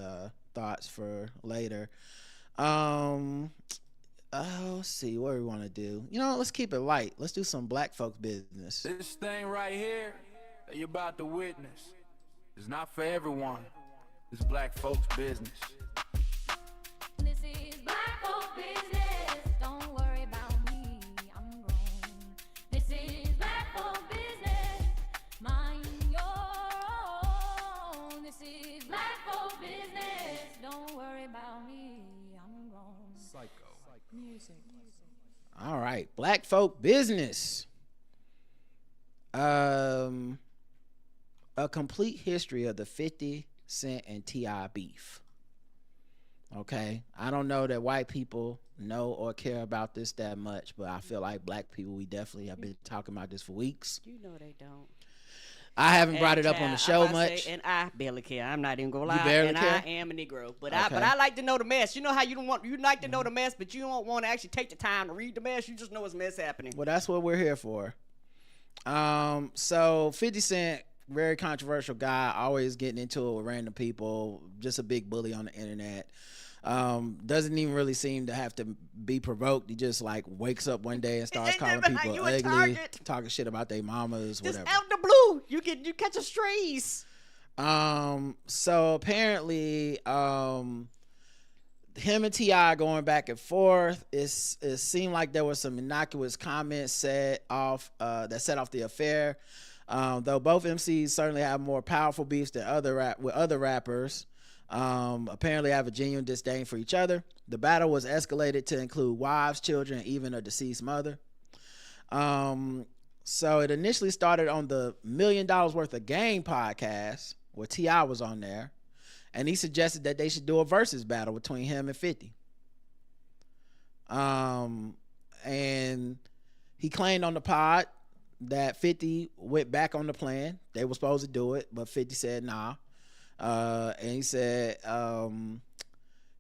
thoughts for later. Let's see what we want to do. Let's keep it light. Let's do some black folks business. This thing right here that you're about to witness is not for everyone. It's black folks business. This is black folks business. Don't worry about me. I'm grown. This is black folks business. Mind your own. This is black folks business. Don't worry about me. I'm grown. Psycho. Music. All right, black folk business. A complete history of the 50 Cent and T.I. beef. Okay, I don't know that white people know or care about this that much, but I feel like black people, we definitely have been talking about this for weeks. You know they don't. I haven't brought it up on the show much. And I barely care. I'm not even gonna lie. You barely and care? I am a Negro, but Okay. I like to know the mess. You know how you like to know the mess, but you don't want to actually take the time to read the mess. You just know it's mess happening. Well, that's what we're here for. So 50 Cent, very controversial guy, always getting into it with random people, just a big bully on the internet. Doesn't even really seem to have to be provoked. He just like wakes up one day and starts Ain't calling never like people you a ugly, target. talking shit about their mamas, Just whatever. out the blue, you catch a strays. So apparently, him and T.I. going back and forth. It seemed like there was some innocuous comments set off that set off the affair. Though both MCs certainly have more powerful beefs than other rappers. Apparently have a genuine disdain for each other. The battle was escalated to include wives, children, and even a deceased mother. So it initially started on the $1 Million Worth of Game podcast where T.I. was on there, and he suggested that they should do a versus battle between him and 50. And he claimed on the pod that 50 went back on the plan. They were supposed to do it, but 50 said nah. And he said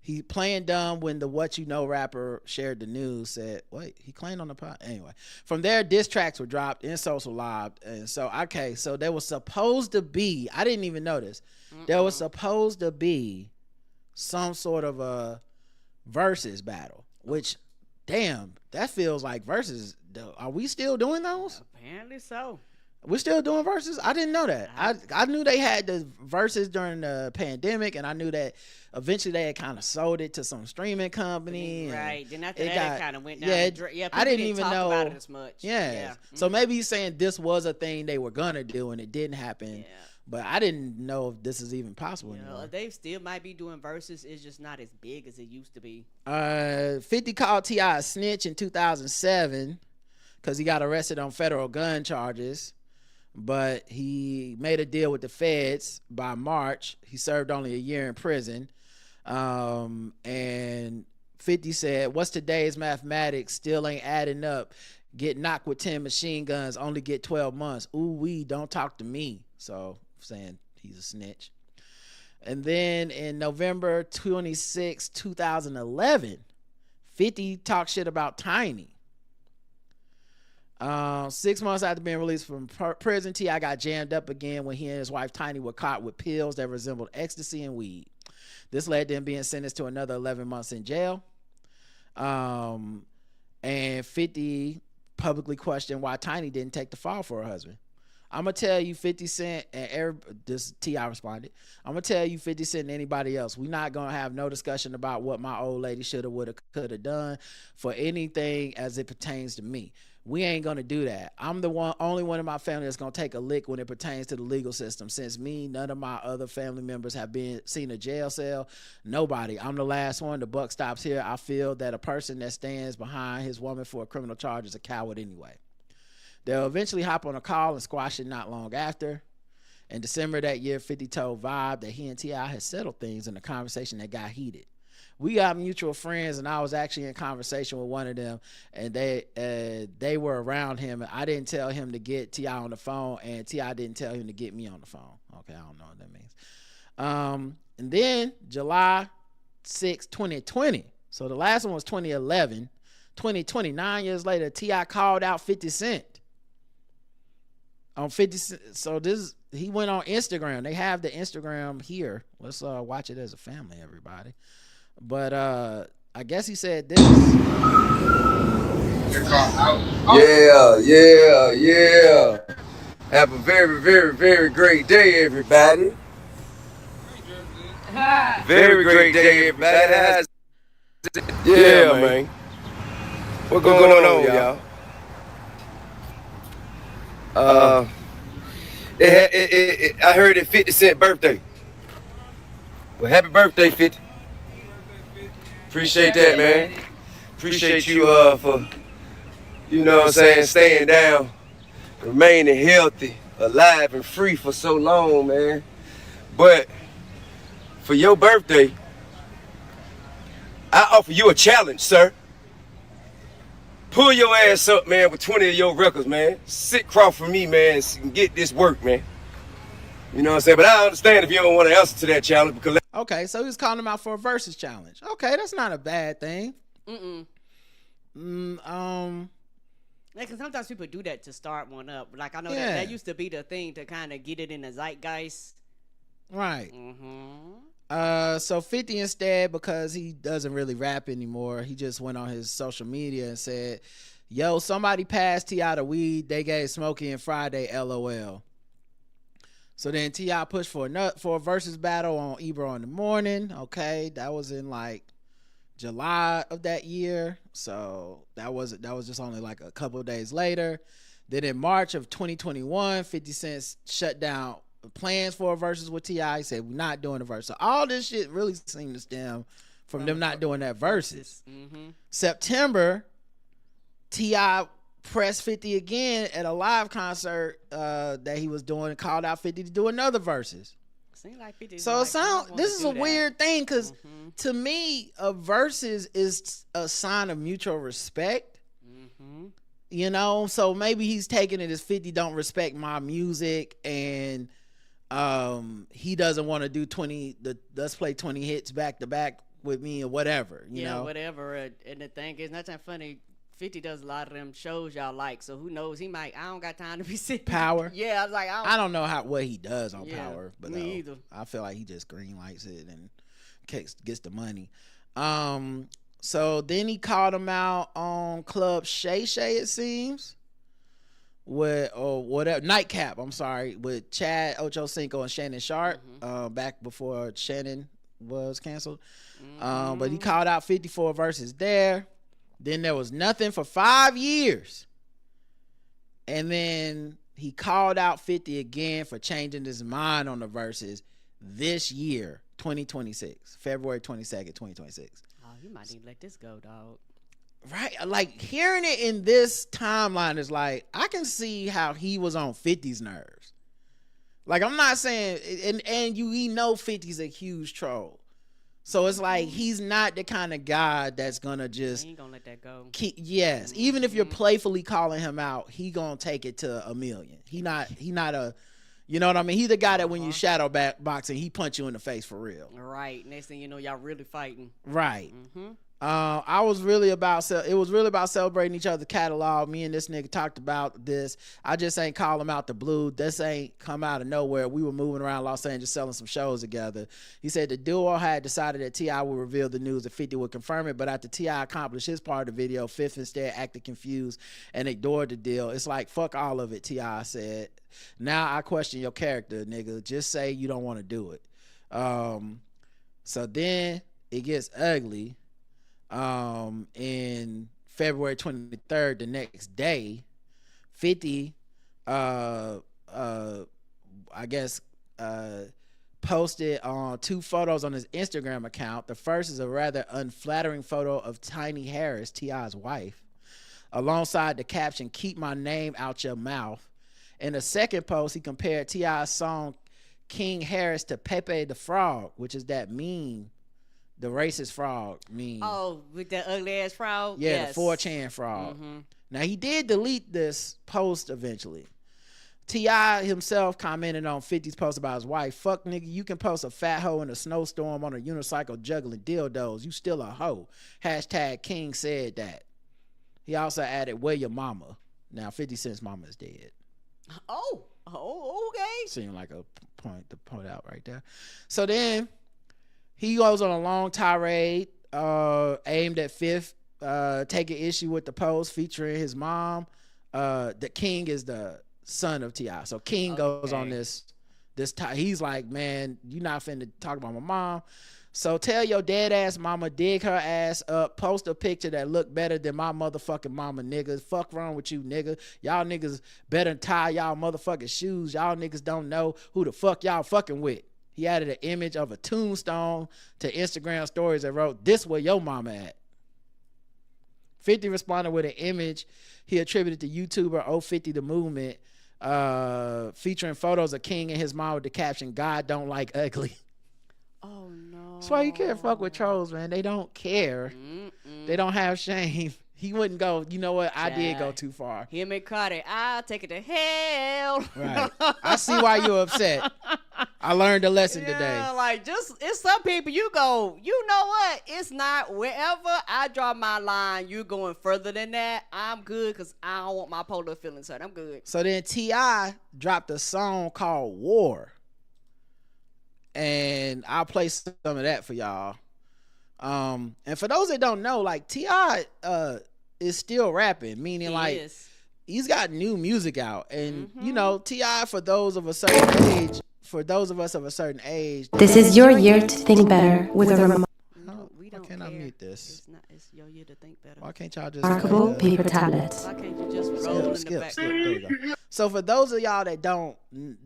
he playing dumb when the What You Know rapper shared the news. Said, wait, he claimed on the pod. Anyway, from there, diss tracks were dropped, insults were lobbed. And so, okay, so there was supposed to be, I didn't even notice, there was supposed to be some sort of a versus battle, which, damn, that feels like versus. Are we still doing those? Apparently so. We're still doing verses? I didn't know that. I knew they had the verses during the pandemic, and I knew that eventually they had kind of sold it to some streaming company. Right. Then after that, it kind of went down. Yeah, I didn't even talk know about it as much. Yeah. So maybe he's saying this was a thing they were gonna do and it didn't happen. Yeah. But I didn't know if this is even possible anymore. They still might be doing verses. It's just not as big as it used to be. 50 called T.I. a snitch in 2007 because he got arrested on federal gun charges. But he made a deal with the feds by March. He served only a year in prison. And 50 said, what's today's mathematics? Still ain't adding up. Get knocked with 10 machine guns, only get 12 months. Ooh, don't talk to me. So saying he's a snitch. And then in November 26, 2011, 50 talked shit about Tiny. 6 months after being released from prison, T.I. got jammed up again when he and his wife Tiny were caught with pills that resembled ecstasy and weed. This led to him being sentenced to another 11 months in jail. And 50 publicly questioned why Tiny didn't take the fall for her husband. I'm going to tell you 50 Cent and this T.I. responded. I'm going to tell you 50 Cent and anybody else. We're not going to have no discussion about what my old lady should have, would have, could have done for anything as it pertains to me. We ain't going to do that. I'm the only one in my family that's going to take a lick when it pertains to the legal system. Since me, none of my other family members have seen a jail cell. Nobody. I'm the last one. The buck stops here. I feel that a person that stands behind his woman for a criminal charge is a coward anyway. They'll eventually hop on a call and squash it not long after. In December that year, 50 told Vibe that he and T.I. had settled things in a conversation that got heated. We got mutual friends, and I was actually in conversation with one of them, and they were around him. And I didn't tell him to get T.I. on the phone, and T.I. didn't tell him to get me on the phone. Okay, I don't know what that means. And then July 6, 2020. So the last one was 2011. 2020, 9 years later, T.I. called out 50 Cent. On 50 Cent. So he went on Instagram. They have the Instagram here. Let's watch it as a family, everybody. But I guess he said this. Yeah. Have a very, very, very great day, everybody. Very great day, everybody. Yeah, man. What's going on, y'all? I heard it's 50 Cent birthday. Well, happy birthday, 50. Appreciate that, man. Appreciate you for, you know what I'm saying, staying down, remaining healthy, alive, and free for so long, man. But for your birthday, I offer you a challenge, sir. Pull your ass up, man, with 20 of your records, man. Sit across from me, man, and get this work, man. You know what I'm saying? But I understand if you don't want to answer to that challenge because... Okay, so he's calling him out for a versus challenge. Okay, that's not a bad thing. Like, sometimes people do that to start one up. Like, I know that used to be the thing to kind of get it in the zeitgeist. Right. So 50 instead, because he doesn't really rap anymore, he just went on his social media and said, yo, somebody passed T.I. the weed. They gave Smokey and Friday LOL. So then T.I. pushed for a versus battle on Ebro in the Morning. Okay, that was in like July of that year. So that was just only like a couple of days later. Then in March of 2021, 50 Cent shut down plans for a versus with T.I. He said, we're not doing a verse. So all this shit really seemed to stem from them not doing that versus. September, T.I. pressed 50 again at a live concert that he was doing and called out 50 to do another versus. Like 50 so like, this is a weird thing because to me, a versus is a sign of mutual respect. You know, so maybe he's taking it as 50 don't respect my music and he doesn't want to do 20, let's play 20 hits back to back with me or whatever, you know? Whatever. And the thing is, not that funny, 50 does a lot of them shows y'all like, so who knows, he might, I don't got time to be sitting. Power? Yeah, I was like, I don't know what he does on Power, but me either. I feel like he just green lights it and gets the money. So then he called him out on Club Shay Shay, it seems. Nightcap, I'm sorry, with Chad Ochocinco and Shannon Sharp, back before Shannon was canceled. But he called out 54 verses there. Then there was nothing for 5 years. And then he called out 50 again for changing his mind on the verses this year, 2026, February 22nd, 2026. Oh, you might need to let this go, dog. Right? Like, hearing it in this timeline is like, I can see how he was on 50's nerves. Like, I'm not saying, and we know 50's a huge troll. So it's like, he's not the kind of guy that's gonna just... He ain't gonna let that go. Yes. Even if you're playfully calling him out, he gonna take it to a million. He not a... You know what I mean? He's the guy that when you shadow boxing, he punch you in the face for real. Right. Next thing you know, y'all really fighting. Right. I was really about it was really about celebrating each other's catalog. Me and this nigga talked about this. I just ain't call him out the blue. This ain't come out of nowhere. We were moving around Los Angeles selling some shows together. He said the duo had decided that T.I. would reveal the news and 50 would confirm it, but after T.I. accomplished his part of the video, Fifth instead acted confused and ignored the deal. It's like, fuck all of it, T.I. said. Now I question your character, nigga. Just say you don't want to do it. So then it gets ugly. In February 23rd, the next day, 50 I guess posted on 2 photos on his Instagram account. The first is a rather unflattering photo of Tiny Harris, T.I.'s wife, alongside the caption, "Keep my name out your mouth." In the second post, he compared T.I.'s song King Harris to Pepe the Frog, which is that meme, the racist frog meme. Oh, with that ugly ass frog? Yeah, yes. the 4chan frog. Now, he did delete this post eventually. T.I. himself commented on 50's post about his wife. "Fuck, nigga, you can post a fat hoe in a snowstorm on a unicycle juggling dildos. You still a hoe. Hashtag King said that." He also added, "Where your mama?" Now, 50 Cent's mama is dead. Oh, okay. Seemed like a point to point out right there. So then he goes on a long tirade aimed at Fifth, taking issue with the post featuring his mom. The King is the son of T.I. So King goes on this he's like, "Man, you not finna talk about my mom. So tell your dead ass mama, dig her ass up, post a picture that look better than my motherfucking mama, niggas. Fuck wrong with you, nigga. Y'all niggas better tie y'all motherfucking shoes. Y'all niggas don't know who the fuck y'all fucking with." He added an image of a tombstone to Instagram stories that wrote, "This where your mama at." 50 responded with an image he attributed to YouTuber O50 The Movement, featuring photos of King and his mom with the caption, "God don't like ugly." Oh, no. That's why you can't fuck with trolls, man. They don't care. They don't have shame. He wouldn't go, you know what? I did go too far. Him and Cardi, I'll take it to hell. Right. I see why you're upset. I learned a lesson today. Like, it's some people you go, you know what? It's not wherever I draw my line, you're going further than that. I'm good because I don't want my polar feelings hurt. I'm good. So then T.I. dropped a song called War. And I'll play some of that for y'all. And for those that don't know, like T.I. Is still rapping, meaning he's got new music out. And you know, T.I. for those of us of a certain age, this is your year to think better with a We don't why can't I care. mute this? It's your year to think better. Why can't y'all just remarkable paper tablet. Why can't you just roll in the back? There you go. So for those of y'all that don't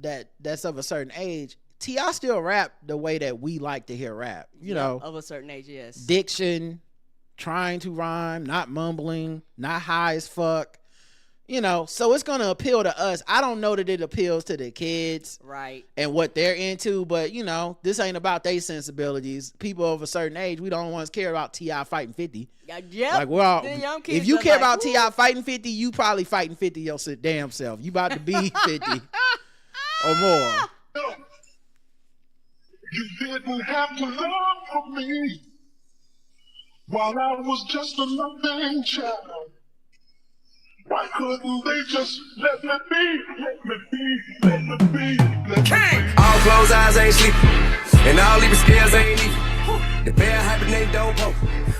that's of a certain age, T.I. still rap the way that we like to hear rap. You know, of a certain age, yes. Diction, trying to rhyme, not mumbling, not high as fuck. You know, so it's gonna appeal to us. I don't know that it appeals to the kids, right, and what they're into, but you know, this ain't about their sensibilities. People of a certain age, we don't want to care about T.I. fighting 50. Yep. Like, well, if you care about T.I. fighting 50, you probably fighting 50 your damn self. You about to be 50 or more. You didn't have to love for me while I was just a loving child. Why couldn't they just let me be, let me be, let me be, let me be? All closed eyes ain't sleeping, and all Libra scales ain't even. The bear hibernate don't poke.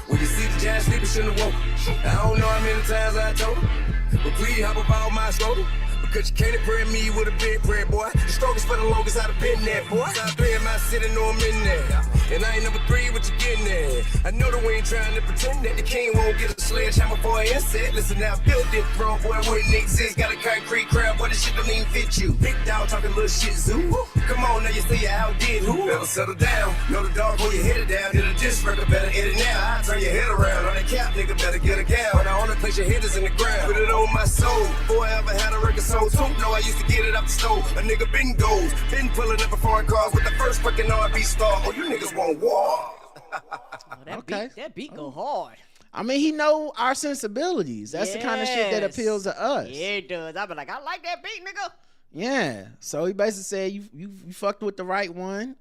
When you see the giant sleeping, shouldn't have woke. I don't know how many times I told her, but please hop about my shoulder. Because you can't impress me with a big bread, boy. The strongest for the longest I've been there, boy. Top 3 in my city, know I'm in there. And I ain't number 3, what you getting there? I know that we ain't trying to pretend that the king won't get a sledgehammer for an insect. Listen now, built this throne, boy, wouldn't exist. Got a concrete crowd, boy, this shit don't even fit you. Big dog talking little shit zoo. Come on, now you say you outdid who? Better settle down. Know the dog, pull your head down. Did a diss record, better hit it now. I turn your head around. On that cap, nigga, better get a gown. The only place your head is in the ground. Put it on my soul. Before I ever had a record sold too. No, I used to get it up the stove. A nigga been goes. Been pulling up in foreign cars with the first fucking R&B star. Oh, you niggas want war. That beat go hard. I mean, he know our sensibilities. That's the kind of shit that appeals to us. Yeah, it does. I be like, I like that beat, nigga. Yeah. So he basically said you fucked with the right one.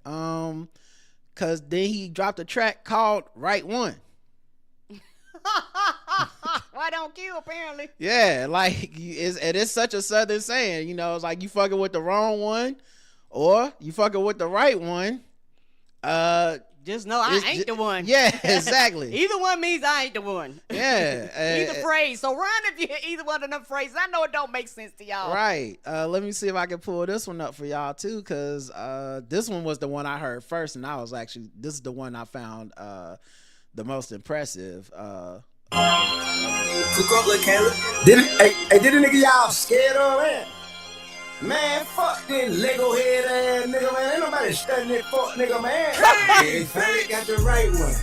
Cause then he dropped a track called Right One. Why don't kill, apparently. Yeah, like it's such a Southern saying, you know, it's like you fucking with the wrong one or you fucking with the right one. Just know I ain't the one. Yeah, exactly. Either one means I ain't the one. Yeah. Either phrase. So run if you hear either one of them phrases. I know it don't make sense to y'all. Right. Let me see if I can pull this one up for y'all too, because this one was the one I heard first, and this is the one I found the most impressive. Cook up, look, Caleb. Did a nigga y'all scared of that? Man, fuck this Lego head ass nigga, man. Ain't nobody studying that fuck nigga, man. Hey, finally got the right one.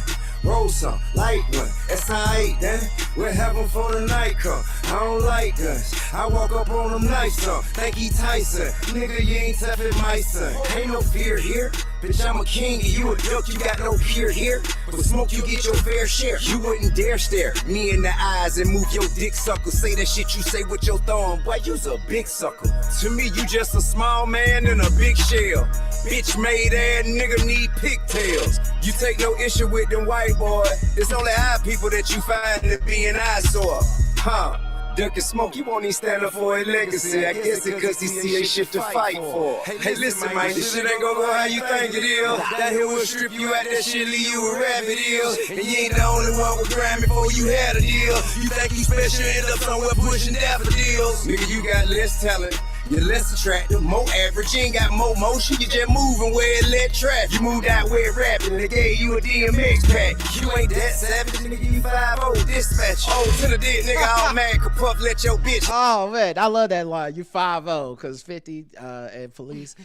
Roll some, light one. That's how I ate, then. We're having for the night come. I don't like guns. I walk up on them nice, son. Think he Tyson. Nigga, you ain't tough as my son. Ain't no fear here. Bitch, I'm a king and you a duck. You got no peer here. But smoke, you get your fair share. You wouldn't dare stare me in the eyes and move your dick sucker. Say that shit you say with your thumb. Boy, you's a big sucker. To me, you just a small man in a big shell. Bitch made ass nigga need pigtails. You take no issue with them white boy. It's only high people that you find to be an eyesore. Huh? Duck and smoke, you won't even stand up for a legacy. I guess it cause he see a shit to fight for. Hey, listen, man, this shit ain't gonna go how you think it is. That here will strip you out, that shit leave you a rabbit ears. And you ain't the only one with Grammy before you had a deal. You think you special, end up somewhere pushing daffodils. Nigga, you got less talent. You're less attractive, more average. You ain't got more motion, you just moving where it let traffic. You moved out where it rapping, they gave you a DMX pack. You ain't that savage, nigga, you 5-0 dispatch. Oh, to the dick, nigga, all mad, could puff, let your bitch. Oh man, I love that line. You 5-0 because 50 and police.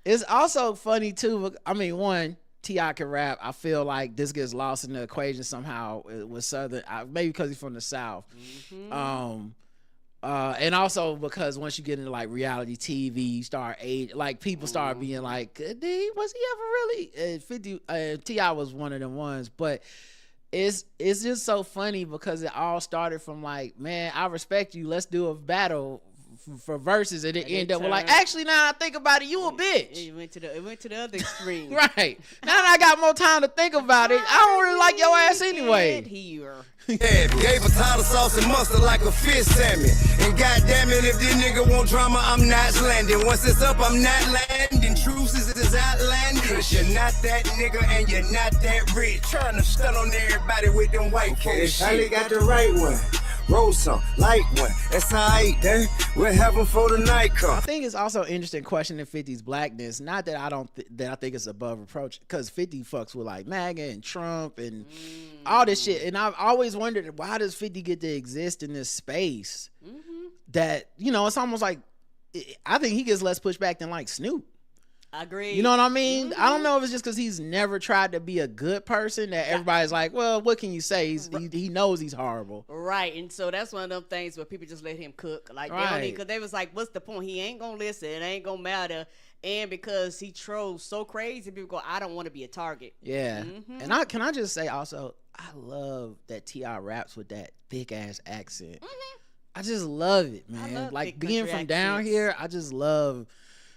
It's also funny too. I mean, one, T.I. can rap. I feel like this gets lost in the equation somehow with Southern, maybe because he's from the South. Mm-hmm. And also because once you get into like reality TV, you start people start being like, was he ever really? 50 T.I. was one of them ones, but it's just so funny because it all started from like, man, I respect you. Let's do a battle for verses, and it ended up with like, actually, now I think about it, you a bitch. It went to the other extreme. Right. Now that I got more time to think about it, I don't really like your ass anyway. Here. Yeah, gave a tartar sauce and mustard like a fish salmon. And goddamn it, if this nigga want drama, I'm not landing. Once it's up, I'm not landing. Truth is outlandish. You're not that nigga and you're not that rich. Trying to stun on everybody with them white folks. Finally got the right one. Roll some, light one. That's how I eat, then. We're having for the night come. I think it's also interesting questioning 50's blackness. Not that I think it's above reproach, because 50 fucks with like MAGA and Trump and all this shit. And I've always wondered, why does 50 get to exist in this space that, you know, it's almost like, I think he gets less pushback than like Snoop. I agree. You know what I mean? I don't know if it's just because he's never tried to be a good person that everybody's like, well, what can you say? He knows he's horrible. Right. And so that's one of them things where people just let him cook. Like, they don't need, because they was like, what's the point? He ain't going to listen. It ain't going to matter. And because he trolls so crazy, people go, I don't want to be a target. Yeah. And can I just say also, I love that T.I. raps with that thick ass accent. I just love it, man. Like being from down here, I just love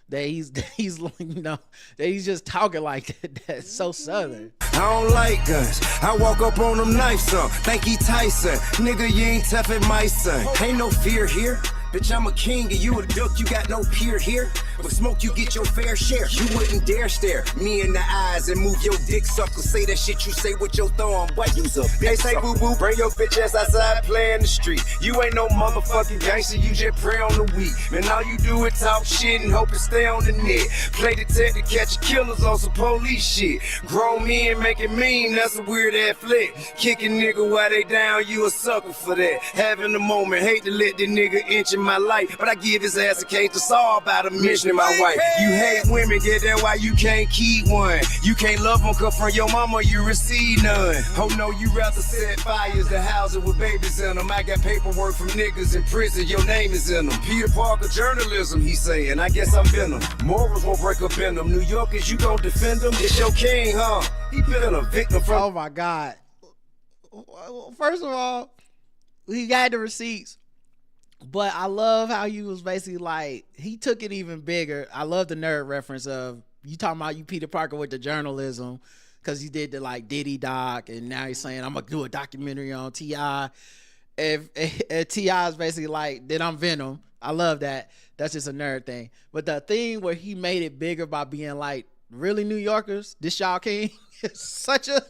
that he's you know, that he's just talking like that. That's so Southern. I don't like guns. I walk up on them nice, son. Think he Tyson. Nigga, you ain't tough as my son. Ain't no fear here. Bitch, I'm a king and you a duck, you got no peer here. But smoke, you get your fair share. You wouldn't dare stare me in the eyes and move your dick sucker. Say that shit you say with your thumb. Boy, you's a bitch. They say boo boo, bring your bitch ass outside, play in the street. You ain't no motherfucking gangster, you just pray on the weak. Man, all you do is talk shit and hope it stay on the net. Play detective, catch killers on some police shit. Grown men make it mean, that's a weird ass flick. Kicking nigga while they down, you a sucker for that. Having a moment, hate to let the nigga inch in my life, but I give his ass a case to solve about a mission in my wife. You hate women, get that why you can't keep one. You can't love them cause from your mama you receive none. Oh no, you rather set fires to houses with babies in them. I got paperwork from niggas in prison, your name is in them. Peter Parker journalism, he saying, I guess I'm Venom. Morals won't break up in them. New Yorkers, you gon' defend them? It's your king, huh? He been a victim from... Oh my God. First of all, he got the receipts. But I love how he was basically like, he took it even bigger. I love the nerd reference of, you talking about you Peter Parker with the journalism, because he did the like Diddy doc, and now he's saying, I'm going to do a documentary on T.I. if T.I. is basically like, then I'm Venom. I love that. That's just a nerd thing. But the thing where he made it bigger by being like, really, New Yorkers, this y'all king is such a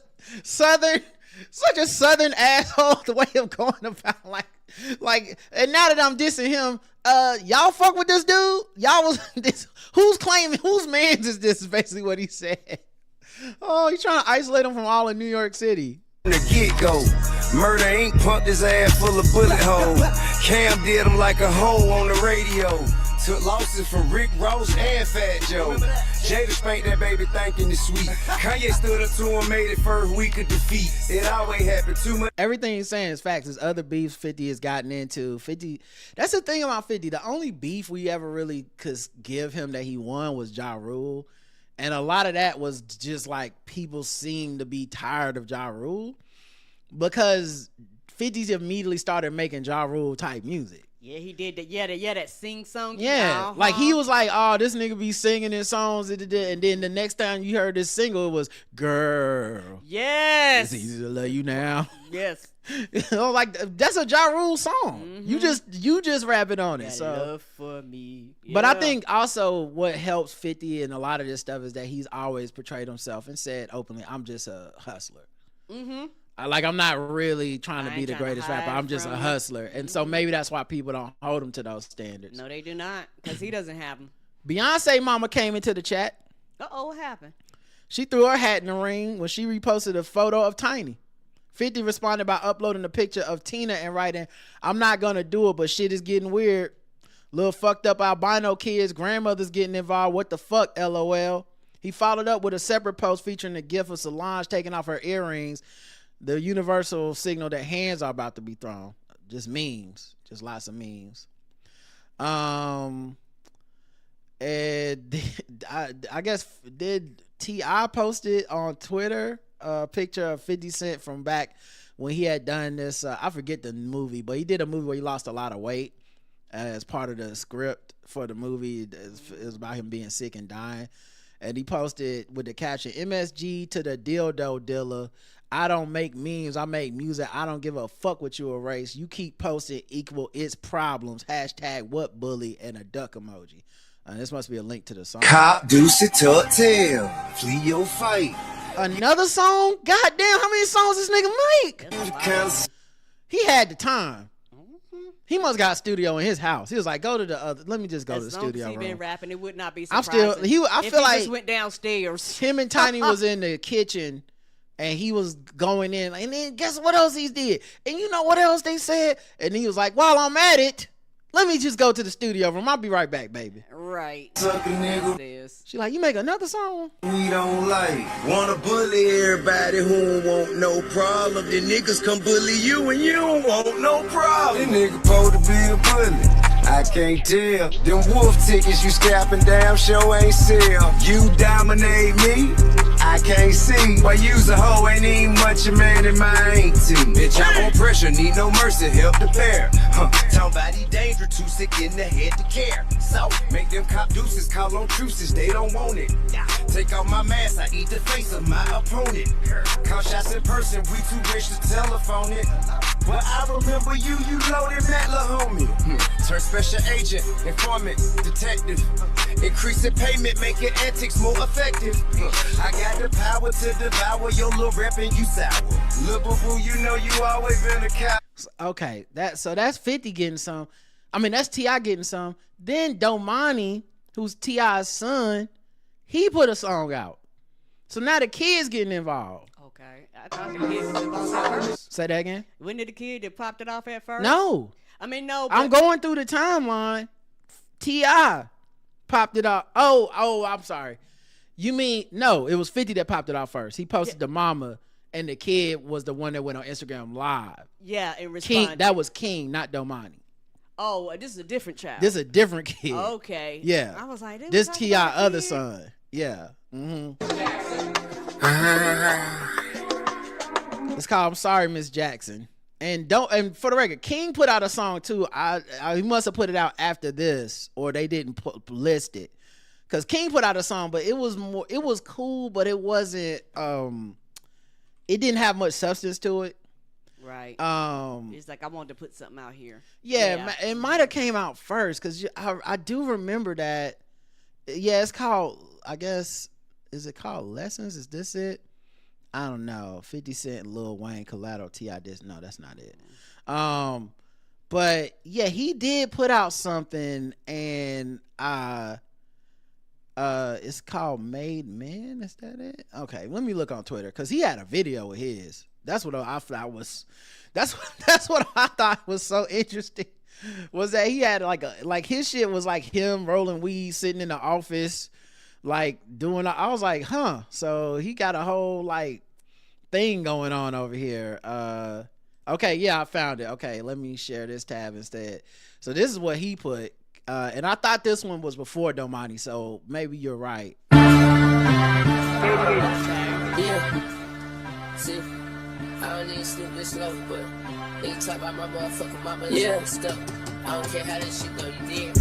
southern asshole. The way of going about like, and now that I'm dissing him, y'all fuck with this dude. Y'all was this. Who's claiming? Whose man's is this? Is basically what he said. Oh, he's trying to isolate him from all of New York City. The get-go. Murder Inc. pumped his ass full of bullet holes. Cam did him like a hoe on the radio. Took losses from Rick Ross and Fat Joe. Jada spanked that baby thinking it's sweet. Kanye stood up to him, made it first week of defeat. It always happened too much. Everything he's saying is facts. There's other beefs 50 has gotten into. 50, that's the thing about 50. The only beef we ever really could give him that he won was Ja Rule. And a lot of that was just like people seem to be tired of Ja Rule because 50's immediately started making Ja Rule type music. Yeah, he did that. Yeah, that sing song. Yeah, like he was like, oh, this nigga be singing in songs, and then the next time you heard this single, it was "Girl." Yes, It's easy to love you now. Yes, like that's a Ja Rule song. Mm-hmm. You just rapping on it. that So, love for me. but I Yeah. think also what helps 50 and a lot of this stuff is that he's always portrayed himself and said openly, "I'm just a hustler." Mm-hmm. I'm not really trying to I be ain't the trying to greatest rapper. hide I'm just a from it. hustler, and so maybe that's why people don't hold him to those standards. No, they do not, because he doesn't have them. Beyonce mama came into the chat. Uh-oh, what happened? She threw her hat in the ring when she reposted a photo of Tiny. 50 responded by uploading a picture of Tina and writing, "I'm not gonna do it, but shit is getting weird. Little fucked up albino kids, grandmother's getting involved. What the fuck, LOL." He followed up with a separate post featuring a gif of Solange taking off her earrings, the universal signal that hands are about to be thrown. Just memes. Just lots of memes. And I guess did T.I. posted on Twitter a picture of 50 Cent from back when he had done this, I forget the movie, but he did a movie where he lost a lot of weight as part of the script for the movie. It was about him being sick and dying. And he posted with the caption, "MSG to the dildo dealer. I don't make memes, I make music. I don't give a fuck what you erase. You keep posting equal its problems. Hashtag what bully," and a duck emoji. This must be a link to the song. Cop, deuce it, tuck tail. Flee your fight. Another song? Goddamn, how many songs this nigga make? He had the time. He must got a studio in his house. He was like, go to the other. Let me just go to the studio As long as he been room. rapping, it would not be I'm surprising. still. I if feel he like just went downstairs. him and Tiny was in the kitchen, and he was going in. And then guess what else he did? And you know what else they said? And he was like, "While I'm at it, let me just go to the studio room. I'll be right back, baby." Right. Sucker nigga. This. She like, "You make another song?" We don't like. Wanna bully everybody who don't want no problem. The niggas come bully you and you don't want no problem. This nigga supposed to be a bully. I can't tell. Them wolf tickets you scrapping down show ain't sell. You dominate me, I can't see. Why you's a hoe ain't even much a man in my ain't team. Bitch, I'm on pressure, need no mercy, help the pair. Talking about he danger, too sick in the head to care. So, make them cop deuces call on truces, they don't want it. Take off my mask, I eat the face of my opponent. Call shots in person, we too rich to telephone it. But I remember you loaded Matt La homie. Turn special agent, informant, detective. Increasing payment, making antics more effective. I got the power to devour your little rep and you sour. Lil' boo-boo, you know you always been a cow. Okay, that's 50 getting some. I mean, that's T.I. getting some. Then Domani, who's T.I.'s son, he put a song out. So now the kid's getting involved. Okay. I thought the kid was involved at first. Say that again? Wasn't it the kid that popped it off at first? No. I mean, no. But I'm going through the timeline. T.I. popped it out. Oh, I'm sorry. You mean, no, it was 50 that popped it out first. He posted the mama, and the kid was the one that went on Instagram Live. Yeah, in response. King, that was King, not Domani. Oh, this is a different child. This is a different kid. Okay. Yeah. I was like, This was T.I. talking about other kid? son. Yeah. It's called "I'm Sorry, Miss Jackson." And for the record, King put out a song too. He must have put it out after this, or they didn't list it. Cause King put out a song, but it was cool, but it wasn't. It didn't have much substance to it. Right. It's like I wanted to put something out here. Yeah. It might have came out first because I do remember that. Yeah, it's called, I guess, is it called Lessons? Is this it? I don't know. 50 Cent, Lil Wayne, Collateral, T.I. No, that's not it. But yeah, he did put out something, and it's called Made Men. Is that it? Okay, let me look on Twitter because he had a video with his. That's what I thought was. That's what I thought was so interesting. Was that he had like his shit was like him rolling weed, sitting in the office, like doing. I was like, huh. So he got a whole like thing going on over here. Okay, yeah, I found it. Okay, let me share this tab instead. So this is what he put. And I thought this one was before Domani, so maybe you're right. Yeah. See, I don't even sleep this low, but they talk about my motherfucking mama. Yeah. Stuff. I don't care how this shit go, you did.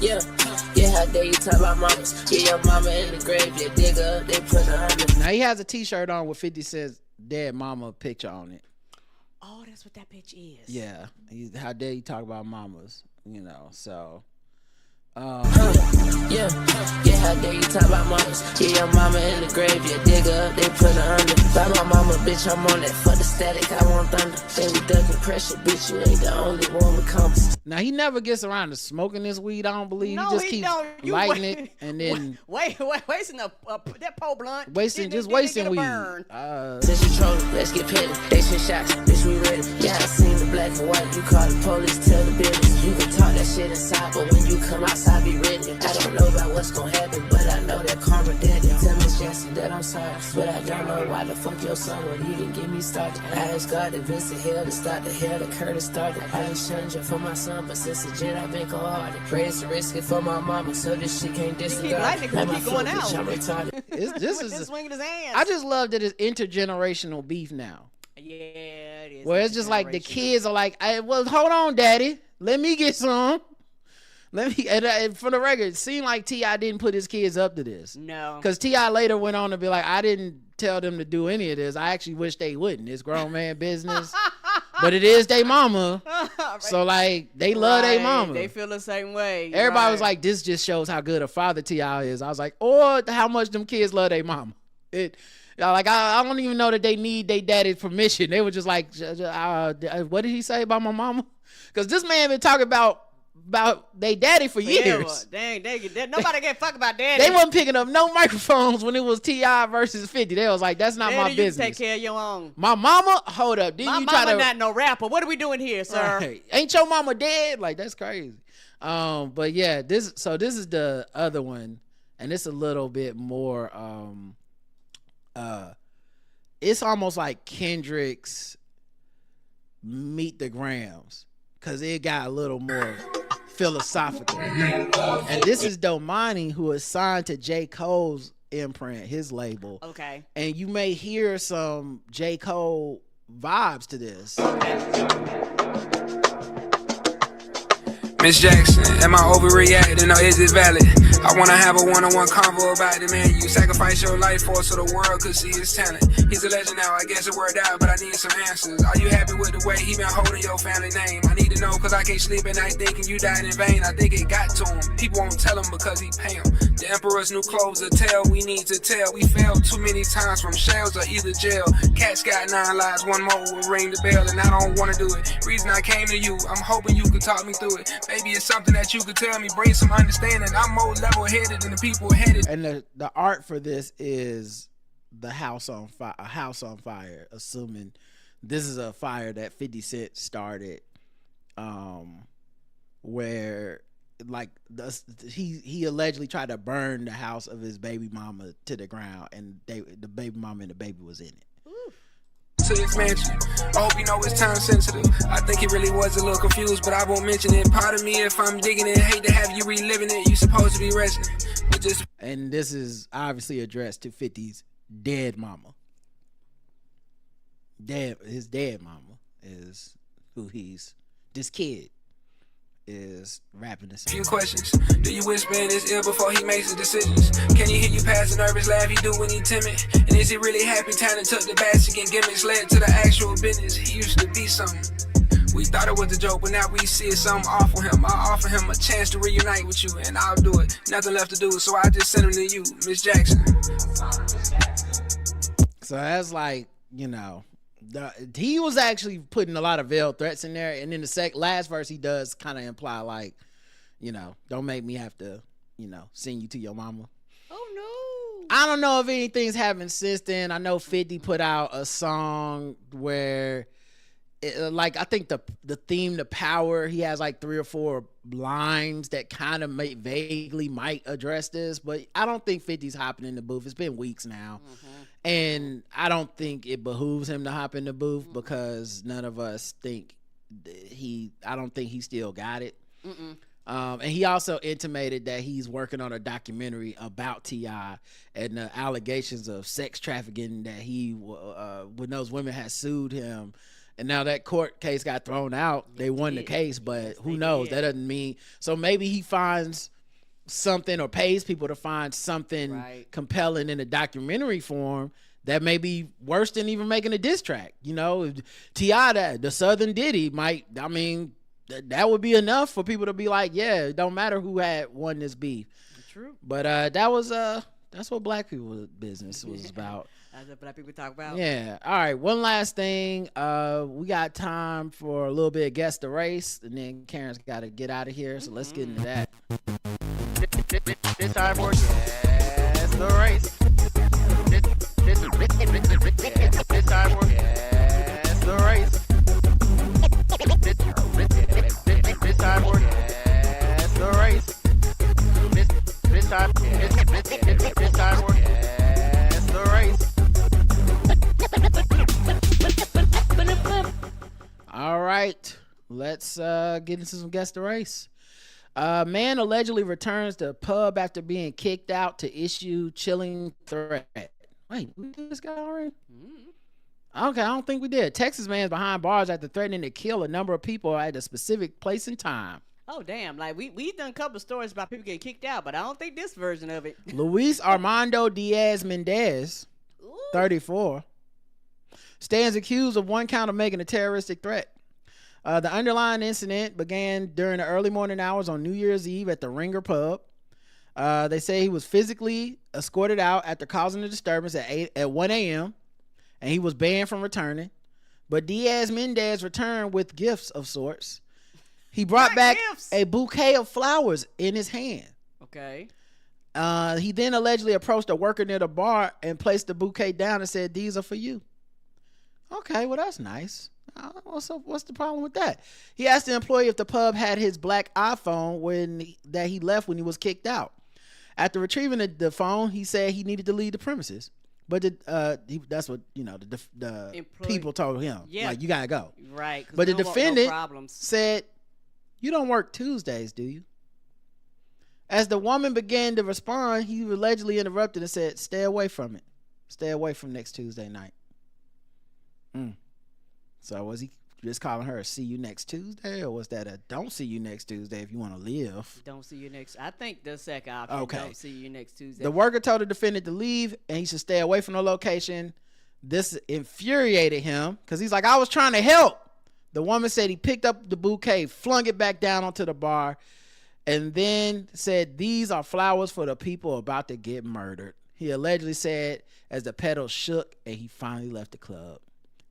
Yeah. Yeah, how dare you talk about mamas? Yeah, your mama in the grave, you dig up, they put her under. Now he has a t-shirt on with 50 Cent's dead mama picture on it. Oh, that's what that bitch is. Yeah. How dare you talk about mamas? You know, so yeah, how dare you talk about mamas? Yeah, your mama in the grave, you dig up, they put her under. By my mama, bitch, I'm on that. For the static, I want thunder. They we ducking pressure, bitch, you ain't the only one with compass. Now he never gets around to smoking this weed, I don't believe. No, he just he keeps don't. You lighting it and then wasting that pole blunt. wasting Didn't weed. get a burn. Since you trolling, let's get petty. They shit shots, bitch, we ready. Yeah, I seen the black and white. You call the police, tell the business. You can talk that shit inside, but when you come outside, be ready. I don't know about what's gonna happen, but I know that karma dead. Tell Miss Jackson that I'm sorry, but I don't know why the fuck your son would even get me started. I asked God to visit hell to start the hell that Curtis started. I ain't shunned you for my son, but since the jet I've been cold-hearted. Raised to risk it for my mama, so this shit can't disregard. Keep going out. Bitch, I'm retarded. This is swinging his hands. I just love that it's intergenerational beef now. Yeah, it is. Where it's just like the kids are like, well, hold on, daddy, let me get some. Let me, and for the record, it seemed like T.I. didn't put his kids up to this. No. Because T.I. later went on to be like, I didn't tell them to do any of this. I actually wish they wouldn't. It's grown man business. But it is their mama. So, like, they love their mama. They feel the same way. Everybody was like, this just shows how good a father T.I. is. I was like, or how much them kids love their mama. I don't even know that they need their daddy's permission. They were just like, what did he say about my mama? Because this man been talking about they daddy for years. Dang, nobody gave a fuck about daddy. They wasn't picking up no microphones when it was T.I. versus 50. They was like, that's not daddy, my you business. Take care of your own. My mama, hold up. My mama not no rapper. What are we doing here, sir? Right. Ain't your mama dead? Like, that's crazy. But yeah, this is the other one, and it's a little bit more it's almost like Kendrick's Meet the Grams, because it got a little more philosophical. And this is Domani, who is signed to J. Cole's imprint, his label. Okay. And you may hear some J. Cole vibes to this. Miss Jackson, am I overreacting or is it valid? I wanna have a one-on-one convo about it, man. You sacrifice your life for so the world could see his talent. He's a legend now, I guess it worked out, but I need some answers. Are you happy with the way he been holding your family name? I need to know, cause I can't sleep at night thinking you died in vain. I think it got to him. People won't tell him because he pay him. The emperor's new clothes to tell, we need to tell. We failed too many times from shells or either jail. Cats got 9 lives, one more will ring the bell, and I don't wanna do it. Reason I came to you, I'm hoping you could talk me through it. Maybe it's something that you could tell me, bring some understanding. I'm more level-headed than the people headed. And the art for this is the house on fire. A house on fire, assuming this is a fire that 50 Cent started, where like he allegedly tried to burn the house of his baby mama to the ground, and the baby mama and the baby was in it. To his mansion. I hope you know it's time sensitive. I think he really was a little confused, but I won't mention it. Pardon me if I'm digging it. Hate to have you reliving it. You supposed to be resting. But just. And this is obviously addressed to 50's dead mama. His dead mama is who this kid is rapping this. Few questions. Do you whisper in his ear before he makes his decisions? Can he hear you pass a nervous laugh he do when he timid? And is he really happy? Time to tuck the basket and gimmicks led to the actual business. He used to be something. We thought it was a joke, but now we see it's something awful him. I offer him a chance to reunite with you, and I'll do it. Nothing left to do, so I just send him to you, Miss Jackson. So that's like, he was actually putting a lot of veiled threats in there, and then the last verse he does kind of imply like, don't make me have to, send you to your mama. Oh no! I don't know if anything's happened since then. I know 50 put out a song where, I think the theme to Power, he has like 3 or 4 lines that kind of vaguely might address this, but I don't think 50's hopping in the booth. It's been weeks now. And I don't think it behooves him to hop in the booth because none of us think I don't think he still got it. And he also intimated that he's working on a documentary about T.I. and the allegations of sex trafficking that he, when those women had sued him. And now that court case got thrown out. They won the case, but who knows? That doesn't mean. So maybe he finds something or pays people to find something compelling in a documentary form that may be worse than even making a diss track. T.I., the Southern Diddy that would be enough for people to be like, yeah, it don't matter who had won this beef. True. But that's what black people business was about. That's what black people talk about. Yeah. All right. One last thing. We got time for a little bit of Guess the Race, and then Karen's got to get out of here. So let's get into that. This time for Guess the Race. This time for Guess the Race. This time for Guess the Race. This time for Guess the Race. All right, let's get into some Guess the Race. Man allegedly returns to pub after being kicked out to issue chilling threat. Wait, we did this guy already? Okay, I don't think we did. Texas man's behind bars after threatening to kill a number of people at a specific place and time. Oh, damn. Like, we done a couple of stories about people getting kicked out, but I don't think this version of it. Luis Armando Diaz Mendez, 34, stands accused of one count of making a terroristic threat. The underlying incident began during the early morning hours on New Year's Eve at the Ringer Pub. They say he was physically escorted out after causing a disturbance at 1 a.m., and he was banned from returning. But Diaz Mendez returned with gifts of sorts. He brought back a bouquet of flowers in his hand. Okay. He then allegedly approached a worker near the bar and placed the bouquet down and said, "These are for you." Okay, well, that's nice. What's the problem with that? He asked the employee if the pub had his black iPhone that he left when he was kicked out. After retrieving the phone, he said he needed to leave the premises. But that's what the people told him. Yeah. Like, you gotta go. Right. But the defendant said, "You don't work Tuesdays, do you?" As the woman began to respond, he allegedly interrupted and said, "Stay away from it. Stay away from next Tuesday night." So was he just calling her a "see you next Tuesday," or was that a "don't see you next Tuesday if you want to live"? Don't see you next. I think the second option. Okay. Don't see you next Tuesday. The worker told the defendant to leave and he should stay away from the location. This infuriated him because he's like, "I was trying to help." The woman said he picked up the bouquet, flung it back down onto the bar, and then said, "These are flowers for the people about to get murdered." He allegedly said as the pedals shook and he finally left the club.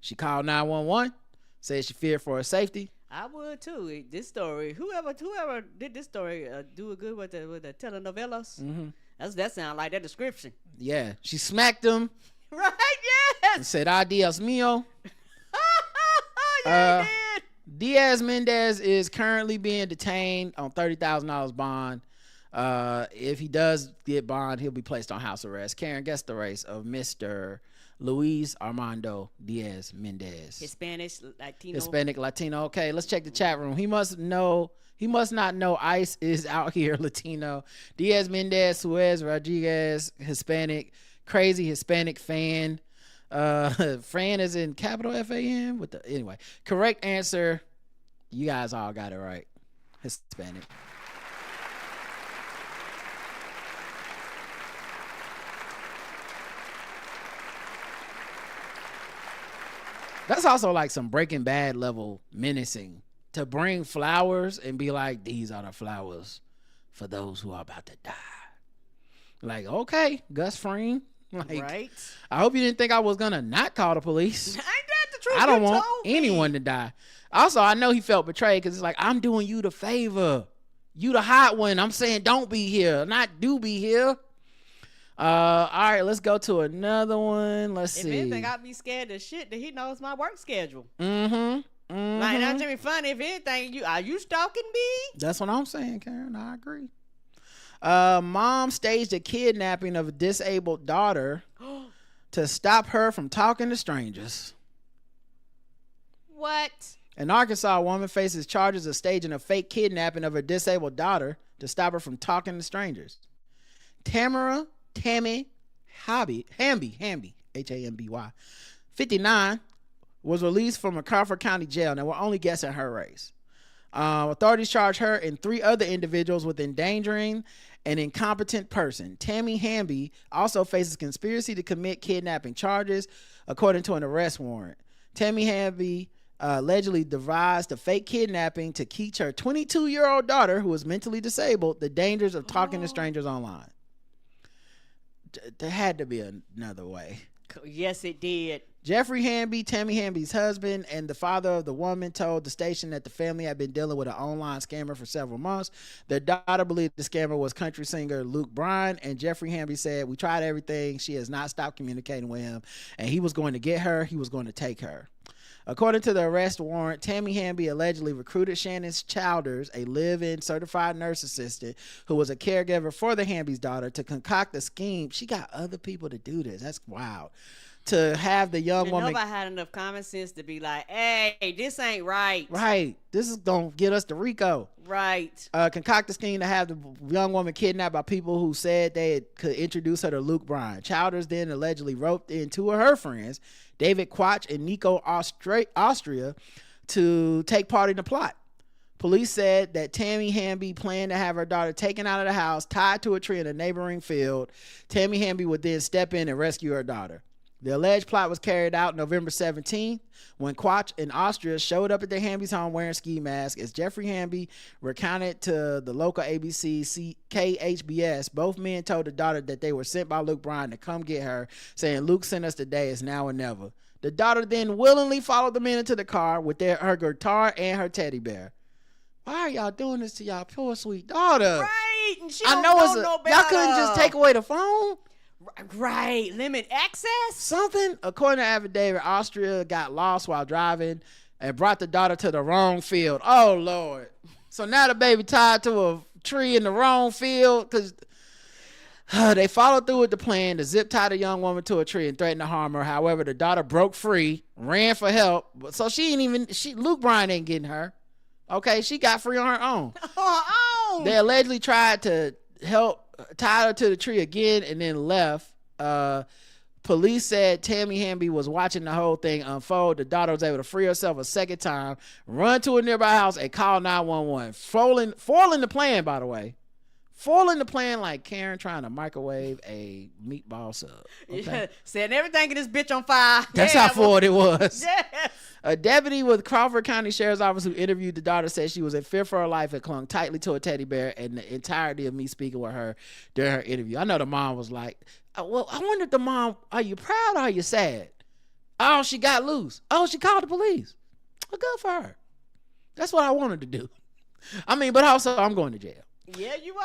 She called 911, said she feared for her safety. I would too. This story, whoever did this story, do it good with the telenovelas. Mm-hmm. That sound like that description. Yeah, she smacked him. Right? Yes. And said, "Adios mío." Yeah, Diaz Mendez is currently being detained on $30,000 bond. If he does get bond, he'll be placed on house arrest. Karen, guess the race of Mr. Luis Armando Diaz Mendez. Hispanic, Latino. Okay, let's check the chat room. He must not know ICE is out here, Latino. Diaz Mendez, Suez Rodriguez, Hispanic, crazy Hispanic fan. Fran is in capital FAN anyway. Correct answer. You guys all got it right. Hispanic. That's also like some Breaking Bad level menacing to bring flowers and be like, these are the flowers for those who are about to die. Like, okay, Gus Fring. Like, Right. I hope you didn't think I was gonna not call the police. Ain't that the truth? I don't You want told me. anyone to die. Also, I know he felt betrayed because it's like, I'm doing you the favor. You the hot one. I'm saying don't be here, not do be here. All right, let's go to another one. Let's If see. anything, I'd be scared as shit that he knows my work schedule. Mm-hmm. Like, that's gonna be funny. If anything, are you stalking me? That's what I'm saying, Karen. I agree. Mom staged a kidnapping of a disabled daughter to stop her from talking to strangers. What? An Arkansas woman faces charges of staging a fake kidnapping of her disabled daughter to stop her from talking to strangers. Tammy Hamby, Hamby, 59, was released from a Crawford County jail. Now, we're only guessing her race. Authorities charge her and 3 other individuals with endangering an incompetent person. Tammy Hamby also faces conspiracy to commit kidnapping charges, according to an arrest warrant. Tammy Hamby allegedly devised a fake kidnapping to teach her 22-year-old daughter, who was mentally disabled, the dangers of talking to strangers online. There had to be another way. Yes, it did. Jeffrey Hamby, Tammy Hamby's husband, and the father of the woman told the station that the family had been dealing with an online scammer for several months. Their daughter believed the scammer was country singer Luke Bryan, and Jeffrey Hamby said, "We tried everything. She has not stopped communicating with him, and he was going to get her. He was going to take her." According to the arrest warrant, Tammy Hamby allegedly recruited Shannon Childers, a live-in certified nurse assistant who was a caregiver for the Hamby's daughter, to concoct a scheme. She got other people to do this. That's wild. To have the young And woman... nobody had enough common sense to be like, hey, this ain't right. Right. This is going to get us to RICO. Right. Concoct a scheme to have the young woman kidnapped by people who said they could introduce her to Luke Bryan. Childers then allegedly roped in 2 of her friends, David Quach and Nico Austria, to take part in the plot. Police said that Tammy Hamby planned to have her daughter taken out of the house, tied to a tree in a neighboring field. Tammy Hamby would then step in and rescue her daughter. The alleged plot was carried out November 17th when Quach and Austria showed up at the Hamby's home wearing ski masks. As Jeffrey Hamby recounted to the local ABC KHBS, both men told the daughter that they were sent by Luke Bryan to come get her, saying, "Luke sent us today. It's now or never." The daughter then willingly followed the men into the car with her guitar and her teddy bear. Why are y'all doing this to y'all poor sweet daughter? Right. And she I don't know know it's no y'all couldn't just better. take away the phone. Right. Limit access? Something. According to affidavit, Austria got lost while driving and brought the daughter to the wrong field. Oh, Lord. So now the baby tied to a tree in the wrong field because they followed through with the plan to zip tie the young woman to a tree and threaten to harm her. However, the daughter broke free, ran for help. So Luke Bryan ain't getting her. Okay, she got free on her own. They allegedly tried to help tie her to the tree again and then left. Police said Tammy Hamby was watching the whole thing unfold. The daughter was able to free herself a second time, run to a nearby house, and call 911. Foiling the plan, by the way. Foiling the plan like Karen trying to microwave a meatball sub. Okay? Yeah, setting everything in this bitch on fire. That's Yeah, how forward it was. Yes. A deputy with Crawford County Sheriff's Office who interviewed the daughter said she was in fear for her life and clung tightly to a teddy bear, and the entirety of me speaking with her during her interview. I know the mom was like, well, I wonder if the mom, are you proud or are you sad? Oh, she got loose. Oh, she called the police. Well, good for her. That's what I wanted to do. I mean, but also I'm going to jail. Yeah, you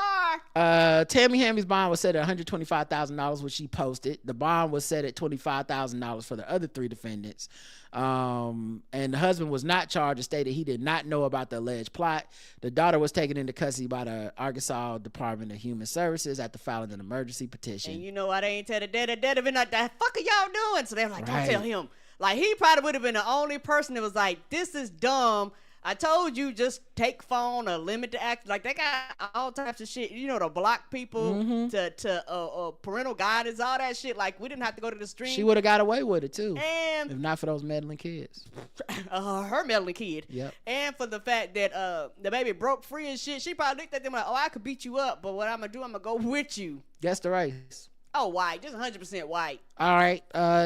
are. Tammy Hamby's bond was set at $125,000, which she posted. The bond was set at $25,000 for the other 3 defendants. And the husband was not charged and stated he did not know about the alleged plot. The daughter was taken into custody by the Arkansas Department of Human Services after filing an emergency petition. And you know why they ain't tell the dad? The dad have been like, the fuck are y'all doing? So they're like, don't Right. tell him. Like, he probably would have been the only person that was like, this is dumb. I told you just take phone or limit the act. Like they got all types of shit. You know, to block people, to parental guidance, all that shit. Like we didn't have to go to the stream. She would have got away with it too, and if not for those meddling kids. Her meddling kid. Yep. And for the fact that the baby broke free and shit, she probably looked at them like, oh, I could beat you up, but what I'm gonna do, I'm gonna go with you. Guess the race. Oh, white. Just 100% white. All right.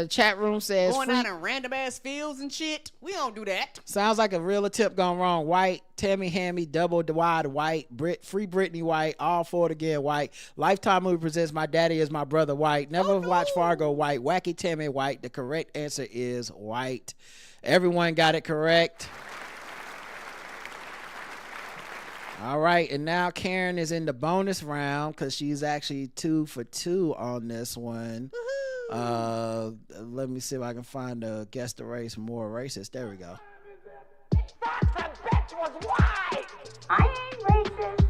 Chat room says going out in random ass fields and shit. We don't do that. Sounds like a real attempt gone wrong. White, Tammy Hammy, double wide white, Free Britney White, all for it again white. Lifetime movie presents My Daddy Is My Brother White. Never watched Fargo white. Wacky Tammy white. The correct answer is white. Everyone got it correct. All right, and now Karen is in the bonus round because she's actually 2 for 2 on this one. Let me see if I can find a guess the race more racist. There we go. That bitch was white. I ain't racist.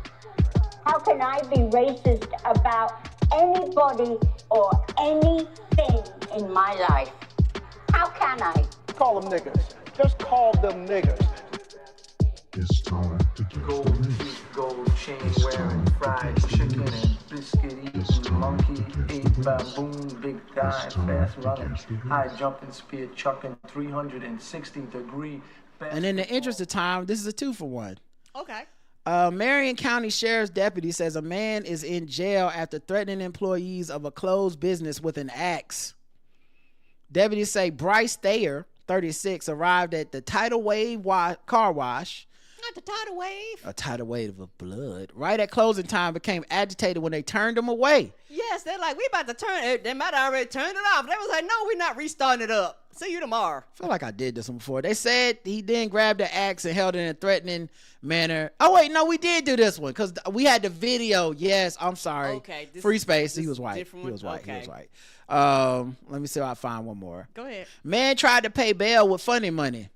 How can I be racist about anybody or anything in my life? How can I? Call them niggas. Just call them niggas. It's time to get gold teeth, gold chain wearing, fried chicken and biscuit eating, monkey ate baboon, big thigh, fast running, high jumping, spear chucking, 360-degree. And in the interest of time, this is a 2 for 1. Okay. Marion County Sheriff's deputy says a man is in jail after threatening employees of a closed business with an axe. Deputies say Bryce Thayer, 36, arrived at the Tidal Wave car wash. Not the tidal wave. A tidal wave of blood. Right at closing time, became agitated when they turned him away. Yes, they're like, we about to turn it. They might have already turned it off. They was like, no, we're not restarting it up. See you tomorrow. I feel like I did this one before. They said he then grabbed the axe and held it in a threatening manner. Oh, wait, no, we did do this one because we had the video. Yes, I'm sorry. Okay. Free space. He was white. He was white. Okay. He was white. Let me see if I find one more. Go ahead. Man tried to pay bail with funny money.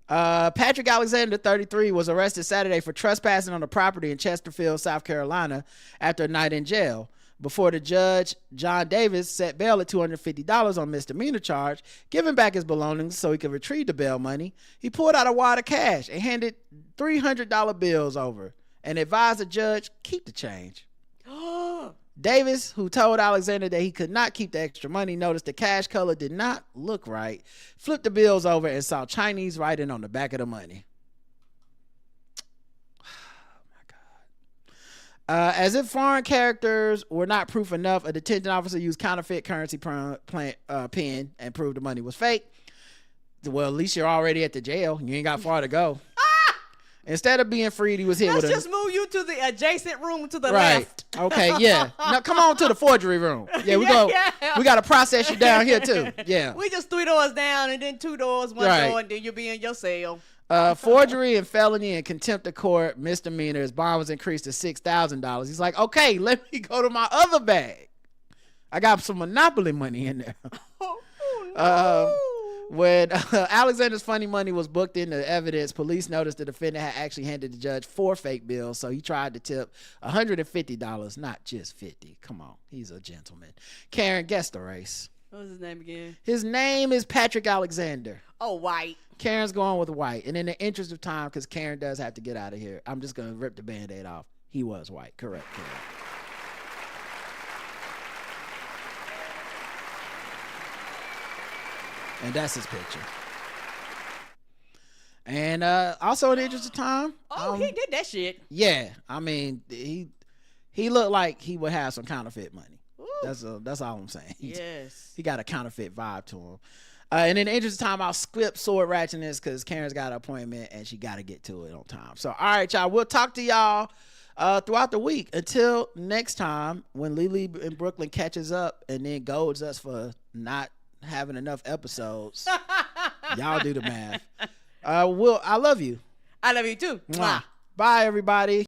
Patrick Alexander, 33, was arrested Saturday for trespassing on a property in Chesterfield, South Carolina after a night in jail. Before the judge, John Davis set bail at $250 on misdemeanor charge, giving back his belongings so he could retrieve the bail money. He pulled out a wad of cash and handed $300 bills over and advised the judge, keep the change. Davis, who told Alexander that he could not keep the extra money, noticed the cash color did not look right, flipped the bills over, and saw Chinese writing on the back of the money. Oh, my God. As if foreign characters were not proof enough, a detention officer used counterfeit currency pen and proved the money was fake. Well, at least you're already at the jail. You ain't got far to go. Instead of being freed, he was hit with a... Let's just move you to the adjacent room to the right. left. Okay, yeah. Now come on to the forgery room. Yeah, we we got to process you down here too. Yeah. We just 3 doors down and then 2 doors, one door, and then you'll be in your cell. Forgery and felony and contempt of court misdemeanor. His bond was increased to $6,000. He's like, okay, let me go to my other bag. I got some Monopoly money in there. When Alexander's funny money was booked into evidence, police noticed the defendant had actually handed the judge 4 fake bills, so he tried to tip $150, not just $50. Come on, he's a gentleman. Karen, guess the race. What was his name again? His name is Patrick Alexander. Oh, white. Karen's going with white. And in the interest of time, because Karen does have to get out of here, I'm just going to rip the Band-Aid off. He was white. Correct, Karen. And that's his picture. And also in the interest of time. He did that shit. Yeah. I mean, he looked like he would have some counterfeit money. Ooh. That's all I'm saying. Yes. He got a counterfeit vibe to him. And in the interest of time, I'll skip sword ratchetness because Karen's got an appointment and she got to get to it on time. So, all right, y'all. We'll talk to y'all throughout the week. Until next time when Lily in Brooklyn catches up and then goads us for not having enough episodes. Y'all do the math. I love you. I love you too. Mwah. Bye, everybody.